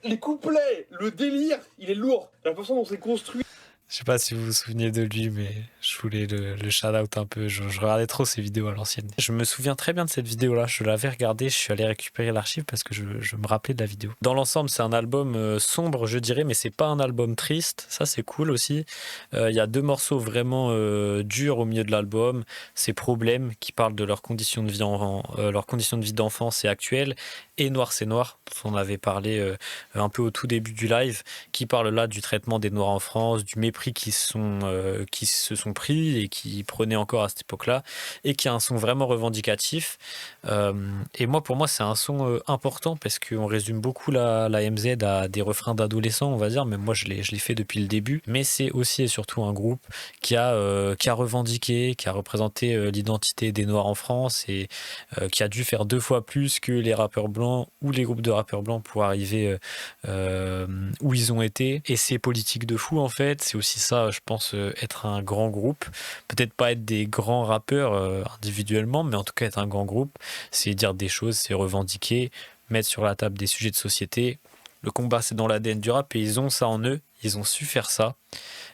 P: les couplets, le délire, il est lourd, la façon dont c'est construit.
C: Je sais pas si vous vous souvenez de lui, mais je voulais le shout-out un peu. Je regardais trop ces vidéos à l'ancienne. Je me souviens très bien de cette vidéo-là. Je l'avais regardée, je suis allé récupérer l'archive parce que je me rappelais de la vidéo. Dans l'ensemble, c'est un album sombre, je dirais, mais c'est pas un album triste. Ça, c'est cool aussi. Il y a 2 morceaux vraiment durs au milieu de l'album. C'est Problème, qui parle de leurs conditions de vie d'enfance et actuelles. Et Noir c'est Noir, dont on avait parlé un peu au tout début du live, qui parle là du traitement des Noirs en France, du mépris qui se sont pris et qui prenaient encore à cette époque-là, et qui a un son vraiment revendicatif. Et pour moi, c'est un son important parce qu'on résume beaucoup la MZ à des refrains d'adolescents, on va dire, mais moi je l'ai fait depuis le début. Mais c'est aussi et surtout un groupe qui a revendiqué, qui a représenté l'identité des Noirs en France et qui a dû faire 2 fois plus que les rappeurs blancs ou les groupes de rappeurs blancs pour arriver où ils ont été. Et c'est politique de fou en fait. C'est aussi ça, je pense, être un grand groupe. Peut-être pas être des grands rappeurs individuellement, mais en tout cas être un grand groupe. C'est dire des choses, c'est revendiquer, mettre sur la table des sujets de société. Le combat, c'est dans l'ADN du rap et ils ont ça en eux. Ils ont su faire ça.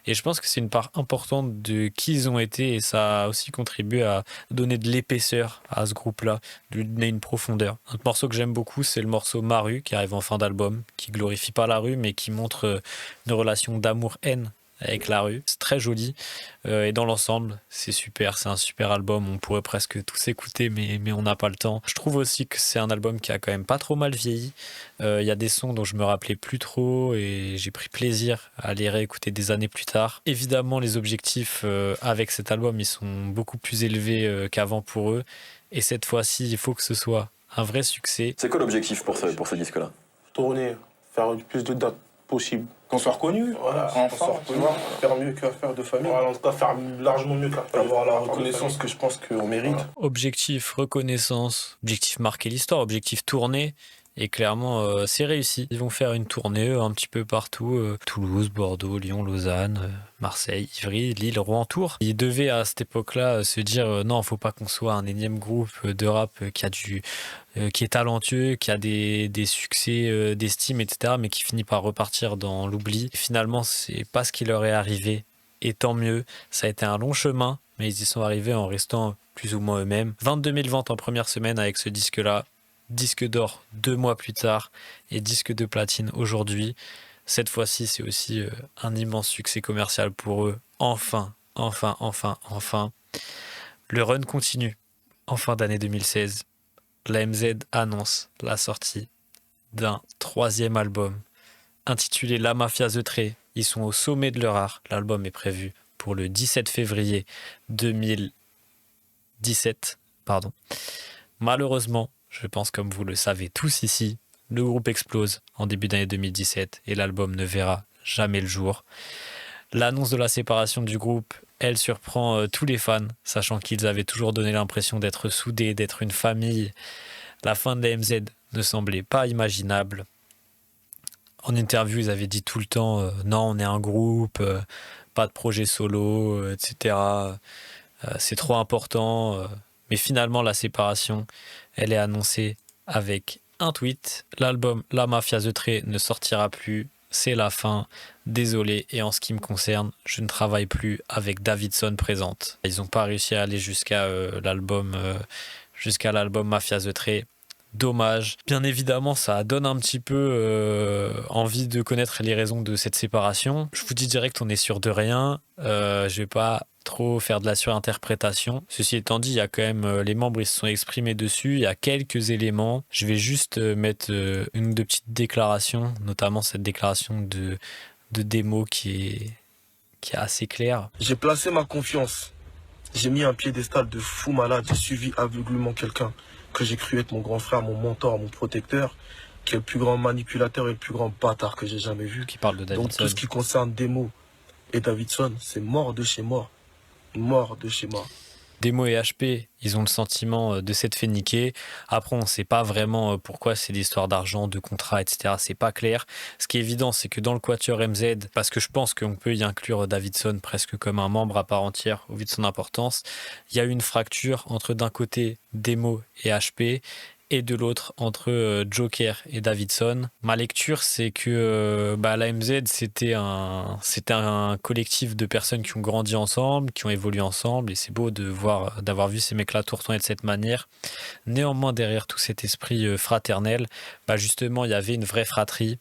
C: Et je pense que c'est une part importante de qui ils ont été et ça a aussi contribué à donner de l'épaisseur à ce groupe-là, de lui donner une profondeur. Un autre morceau que j'aime beaucoup, c'est le morceau Ma Rue qui arrive en fin d'album, qui glorifie pas la rue mais qui montre une relation d'amour-haine avec la rue. C'est très joli et dans l'ensemble, c'est super. C'est un super album. On pourrait presque tous écouter, mais on n'a pas le temps. Je trouve aussi que c'est un album qui a quand même pas trop mal vieilli. Il y a des sons dont je me rappelais plus trop et j'ai pris plaisir à les réécouter des années plus tard. Évidemment, les objectifs avec cet album, ils sont beaucoup plus élevés qu'avant pour eux. Et cette fois-ci, il faut que ce soit un vrai succès.
R: C'est quoi l'objectif pour ce disque-là?
O: Tourner, faire le plus de dates possible.
A: Qu'on soit reconnu,
O: voilà,
A: enfin,
O: faire mieux qu'Affaire de famille. Voilà, en tout cas, faire largement mieux qu'Affaire. Avoir la reconnaissance que je pense qu'on mérite. Voilà.
C: Objectif reconnaissance, objectif marquer l'histoire, objectif tourner. Et clairement, c'est réussi. Ils vont faire une tournée un petit peu partout. Toulouse, Bordeaux, Lyon, Lausanne, Marseille, Ivry, Lille, Rouen, Tours. Ils devaient à cette époque-là se dire non, faut pas qu'on soit un énième groupe de rap qui est talentueux, qui a des succès d'estime, etc., mais qui finit par repartir dans l'oubli. Finalement, c'est pas ce qui leur est arrivé. Et tant mieux. Ça a été un long chemin, mais ils y sont arrivés en restant plus ou moins eux-mêmes. 22 000 ventes en première semaine avec ce disque-là. Disque d'or 2 mois plus tard et disque de platine aujourd'hui. Cette fois-ci, c'est aussi un immense succès commercial pour eux. Enfin. Le run continue. En fin d'année 2016, la MZ annonce la sortie d'un 3e album intitulé La Mafia The Tray. Ils sont au sommet de leur art. L'album est prévu pour le 17 février 2017. Malheureusement, je pense comme vous le savez tous ici, le groupe explose en début d'année 2017 et l'album ne verra jamais le jour. L'annonce de la séparation du groupe, elle surprend tous les fans, sachant qu'ils avaient toujours donné l'impression d'être soudés, d'être une famille. La fin de la MZ ne semblait pas imaginable. En interview, ils avaient dit tout le temps non, on est un groupe, pas de projet solo, etc. C'est trop important. Mais finalement, la séparation, elle est annoncée avec un tweet. L'album La Mafia The Tray ne sortira plus. C'est la fin. Désolé. Et en ce qui me concerne, je ne travaille plus avec Davidson présente. Ils n'ont pas réussi à aller jusqu'à l'album Mafia The Tray. Dommage. Bien évidemment, ça donne un petit peu envie de connaître les raisons de cette séparation. Je vous dis direct, on est sûr de rien. Je vais pas trop faire de la surinterprétation. Ceci étant dit, il y a quand même les membres, ils se sont exprimés dessus. Il y a quelques éléments. Je vais juste mettre une ou deux petites déclarations, notamment cette déclaration de Demo qui est assez claire.
O: J'ai placé ma confiance. J'ai mis un piédestal de fou malade. J'ai suivi aveuglément quelqu'un que j'ai cru être mon grand frère, mon mentor, mon protecteur, qui est le plus grand manipulateur et le plus grand bâtard que j'ai jamais vu.
C: Qui parle de Davidson.
O: Donc tout ce qui concerne Demo et Davidson, c'est mort de chez mort. Mort de chez mort.
C: Demo et HP, ils ont le sentiment de s'être fait niquer. Après, on ne sait pas vraiment pourquoi c'est des histoires d'argent, de contrats, etc. C'est pas clair. Ce qui est évident, c'est que dans le Quatuor MZ, parce que je pense qu'on peut y inclure Davidson presque comme un membre à part entière au vu de son importance, il y a eu une fracture entre d'un côté Demo et HP et de l'autre entre Joker et Davidson. Ma lecture, c'est que l'AMZ, c'était un collectif de personnes qui ont grandi ensemble, qui ont évolué ensemble, et c'est beau d'avoir vu ces mecs-là tout retourner de cette manière. Néanmoins, derrière tout cet esprit fraternel, justement, il y avait une vraie fratrie.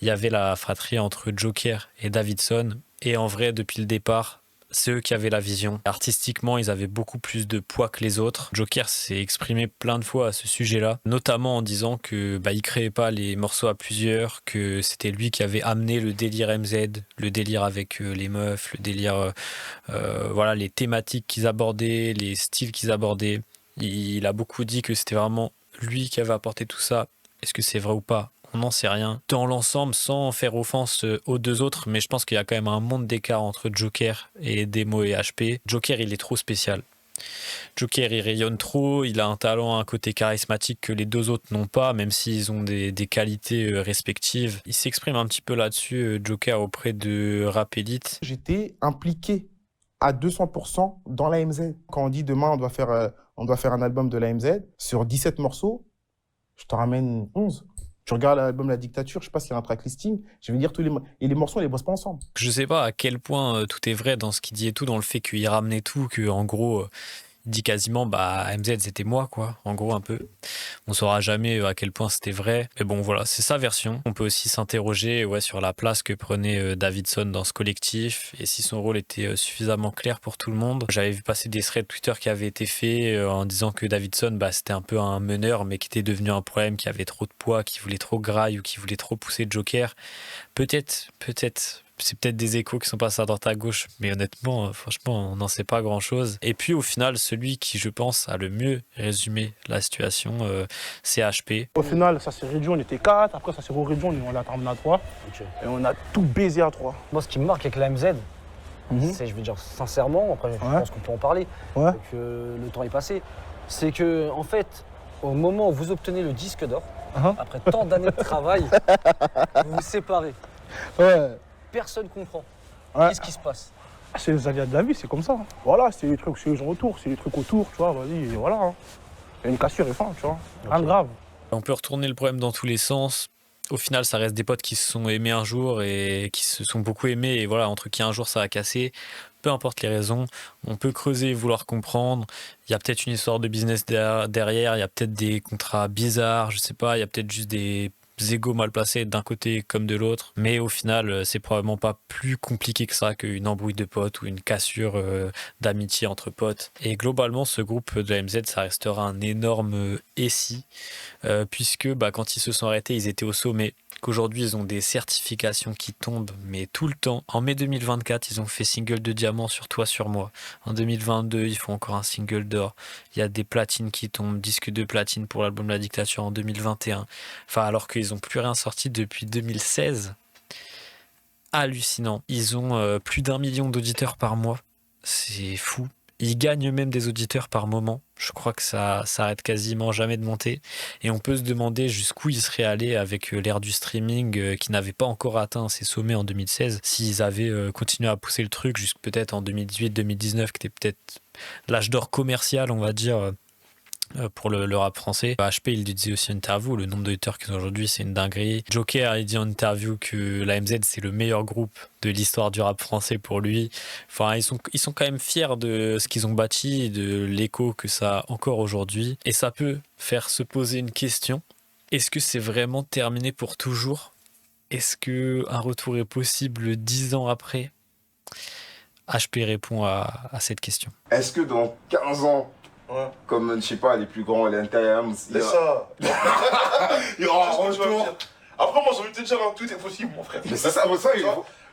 C: Il y avait la fratrie entre Joker et Davidson, et en vrai, depuis le départ, c'est eux qui avaient la vision. Artistiquement, ils avaient beaucoup plus de poids que les autres. Joker s'est exprimé plein de fois à ce sujet-là, notamment en disant que il créait pas les morceaux à plusieurs, que c'était lui qui avait amené le délire MZ, le délire avec les meufs, le délire, les thématiques qu'ils abordaient, les styles qu'ils abordaient. Il a beaucoup dit que c'était vraiment lui qui avait apporté tout ça. Est-ce que c'est vrai ou pas ? On n'en sait rien. Dans l'ensemble, sans faire offense aux deux autres, mais je pense qu'il y a quand même un monde d'écart entre Joker et Demo et HP. Joker, il est trop spécial. Joker, il rayonne trop, il a un talent, un côté charismatique que les deux autres n'ont pas, même s'ils ont des qualités respectives. Il s'exprime un petit peu là-dessus, Joker, auprès de Rap Elite.
A: J'étais impliqué à 200% dans l'AMZ. Quand on dit demain, on doit faire un album de l'AMZ, sur 17 morceaux, je te ramène 11. Tu regardes l'album La Dictature, je sais pas s'il y a un track listing, je vais dire et les morceaux, on les bosse pas ensemble.
C: Je sais pas à quel point tout est vrai dans ce qu'il dit et tout, dans le fait qu'il ramenait tout, qu'en gros, il dit quasiment, MZ c'était moi, quoi, en gros un peu. On saura jamais à quel point c'était vrai. Mais bon, voilà, c'est sa version. On peut aussi s'interroger sur la place que prenait Davidson dans ce collectif et si son rôle était suffisamment clair pour tout le monde. J'avais vu passer des threads Twitter qui avaient été faits en disant que Davidson, c'était un peu un meneur, mais qui était devenu un problème, qui avait trop de poids, qui voulait trop graille ou qui voulait trop pousser Joker. Peut-être. C'est peut-être des échos qui sont passés à droite à gauche, mais honnêtement, franchement, on n'en sait pas grand-chose. Et puis au final, celui qui, je pense, a le mieux résumé la situation, c'est HP.
S: Au final, ça s'est réduit, on était 4, après ça s'est réduit, on l'a terminé à 3, et on a tout baisé à 3.
T: Moi, ce qui me marque avec la MZ, c'est, je vais dire sincèrement, après je pense qu'on peut en parler, que le temps est passé, c'est que, en fait, au moment où vous obtenez le disque d'or, après tant d'années de travail, vous vous séparez. Personne comprend. Qu'est-ce qui se passe?
S: C'est les aléas de la vie, c'est comme ça. Voilà, c'est les trucs sur les retours, c'est les trucs autour, tu vois, vas-y, voilà. Il y a une cassure et fin, tu vois. Rien de grave.
C: On peut retourner le problème dans tous les sens. Au final, ça reste des potes qui se sont aimés un jour et qui se sont beaucoup aimés. Et voilà, entre qui un jour ça a cassé, peu importe les raisons, on peut creuser et vouloir comprendre. Il y a peut-être une histoire de business derrière, il y a peut-être des contrats bizarres, je sais pas, il y a peut-être juste des égos mal placés d'un côté comme de l'autre, mais au final c'est probablement pas plus compliqué que ça qu'une embrouille de potes ou une cassure d'amitié entre potes. Et globalement ce groupe de la MZ, ça restera un énorme SI puisque quand ils se sont arrêtés ils étaient au sommet, qu'aujourd'hui ils ont des certifications qui tombent mais tout le temps. En mai 2024 ils ont fait single de diamant sur Toi sur moi, en 2022 ils font encore un single d'or, il y a des platines qui tombent, disque de platine pour l'album La Dictature en 2021, alors qu'ils n'ont plus rien sorti depuis 2016. Hallucinant. Ils ont plus d'1 million d'auditeurs par mois, c'est fou. Il gagne même des auditeurs par moment. Je crois que ça s'arrête quasiment jamais de monter. Et on peut se demander jusqu'où il serait allé avec l'ère du streaming qui n'avait pas encore atteint ses sommets en 2016. S'ils avaient continué à pousser le truc jusqu'à peut-être en 2018-2019, qui était peut-être l'âge d'or commercial, on va dire, pour le rap français. HP, il disait aussi en interview, le nombre d'auditeurs qu'ils ont aujourd'hui, c'est une dinguerie. Joker, il dit en interview que la MZ, c'est le meilleur groupe de l'histoire du rap français pour lui. Enfin, ils sont quand même fiers de ce qu'ils ont bâti, de l'écho que ça a encore aujourd'hui. Et ça peut faire se poser une question. Est-ce que c'est vraiment terminé pour toujours? Est-ce qu'un retour est possible 10 ans après? HP répond à cette question.
H: Est-ce que dans 15 ans, comme, je sais pas, les plus grands, les intérieurs...
G: Laisse ça. Il y aura un retour. Après, moi, j'ai envie de te dire, tout est possible, mon frère.
H: Mais c'est ça,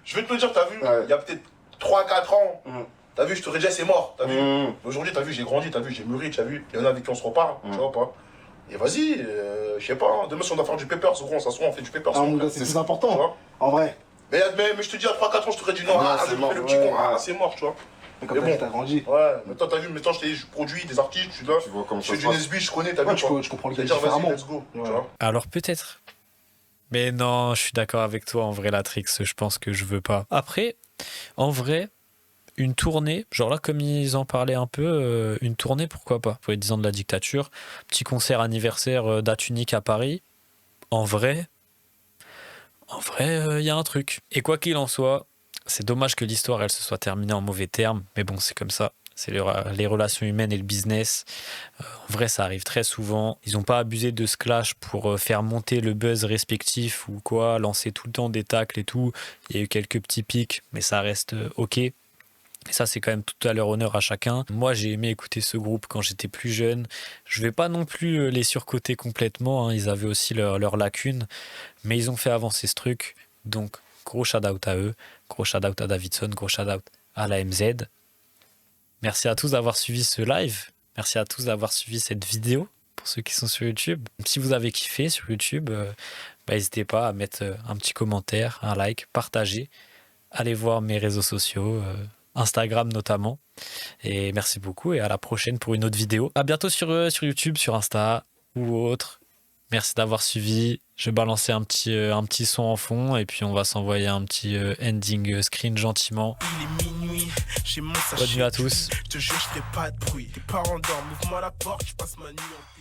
G: je vais te le dire, t'as vu, il y a peut-être 3-4 ans, t'as vu, je te disais, c'est mort, t'as vu. Aujourd'hui, t'as vu, j'ai grandi, t'as vu, j'ai mûri, t'as vu, il y en a avec qui on se reparle, tu vois pas. Et vas-y, je sais pas, demain, si on doit faire du pepper, on s'assoit, on fait du pepper.
S: C'est plus important, en vrai.
G: Mais je te dis, à 3-4 ans, je t'aurais dit non, je fais le petit con, c'est mort, tu vois.
S: Mais comme t'as grandi.
G: Ouais, maintenant t'as vu, maintenant je produis des artistes, tu vois. Je fais du Nesby, je connais, t'as vu.
S: Je comprends le gars différemment.
G: Let's go, tu vois.
C: Alors peut-être. Mais non, je suis d'accord avec toi, en vrai, Latrix, je pense que je veux pas. Après, en vrai, une tournée, genre là, comme ils en parlaient un peu, une tournée, pourquoi pas? Pour les 10 ans de la dictature, petit concert anniversaire date unique à Paris. En vrai, il y a un truc. Et quoi qu'il en soit, c'est dommage que l'histoire, elle se soit terminée en mauvais termes, mais bon, c'est comme ça. C'est les relations humaines et le business. En vrai, ça arrive très souvent. Ils n'ont pas abusé de ce clash pour faire monter le buzz respectif ou quoi, lancer tout le temps des tacles et tout. Il y a eu quelques petits pics, mais ça reste OK. Et ça, c'est quand même tout à leur honneur à chacun. Moi, j'ai aimé écouter ce groupe quand j'étais plus jeune. Je vais pas non plus les surcoter complètement, hein. Ils avaient aussi leurs lacunes, mais ils ont fait avancer ce truc. Donc, gros shout-out à eux, gros shout-out à Davidson, gros shout-out à la MZ. Merci à tous d'avoir suivi ce live. Merci à tous d'avoir suivi cette vidéo, pour ceux qui sont sur YouTube. Si vous avez kiffé sur YouTube, n'hésitez pas à mettre un petit commentaire, un like, partager. Allez voir mes réseaux sociaux, Instagram notamment. Et merci beaucoup et à la prochaine pour une autre vidéo. À bientôt sur YouTube, sur Insta ou autre. Merci d'avoir suivi. Je vais balancer un petit son en fond et puis on va s'envoyer un petit ending screen gentiment.
L: Il est minuit, j'ai mon sachet.
C: Bonne nuit à tous.
L: Je te jure, je ferai pas de bruit. Les parents dorment, ouvre-moi la porte, je passe ma nuit en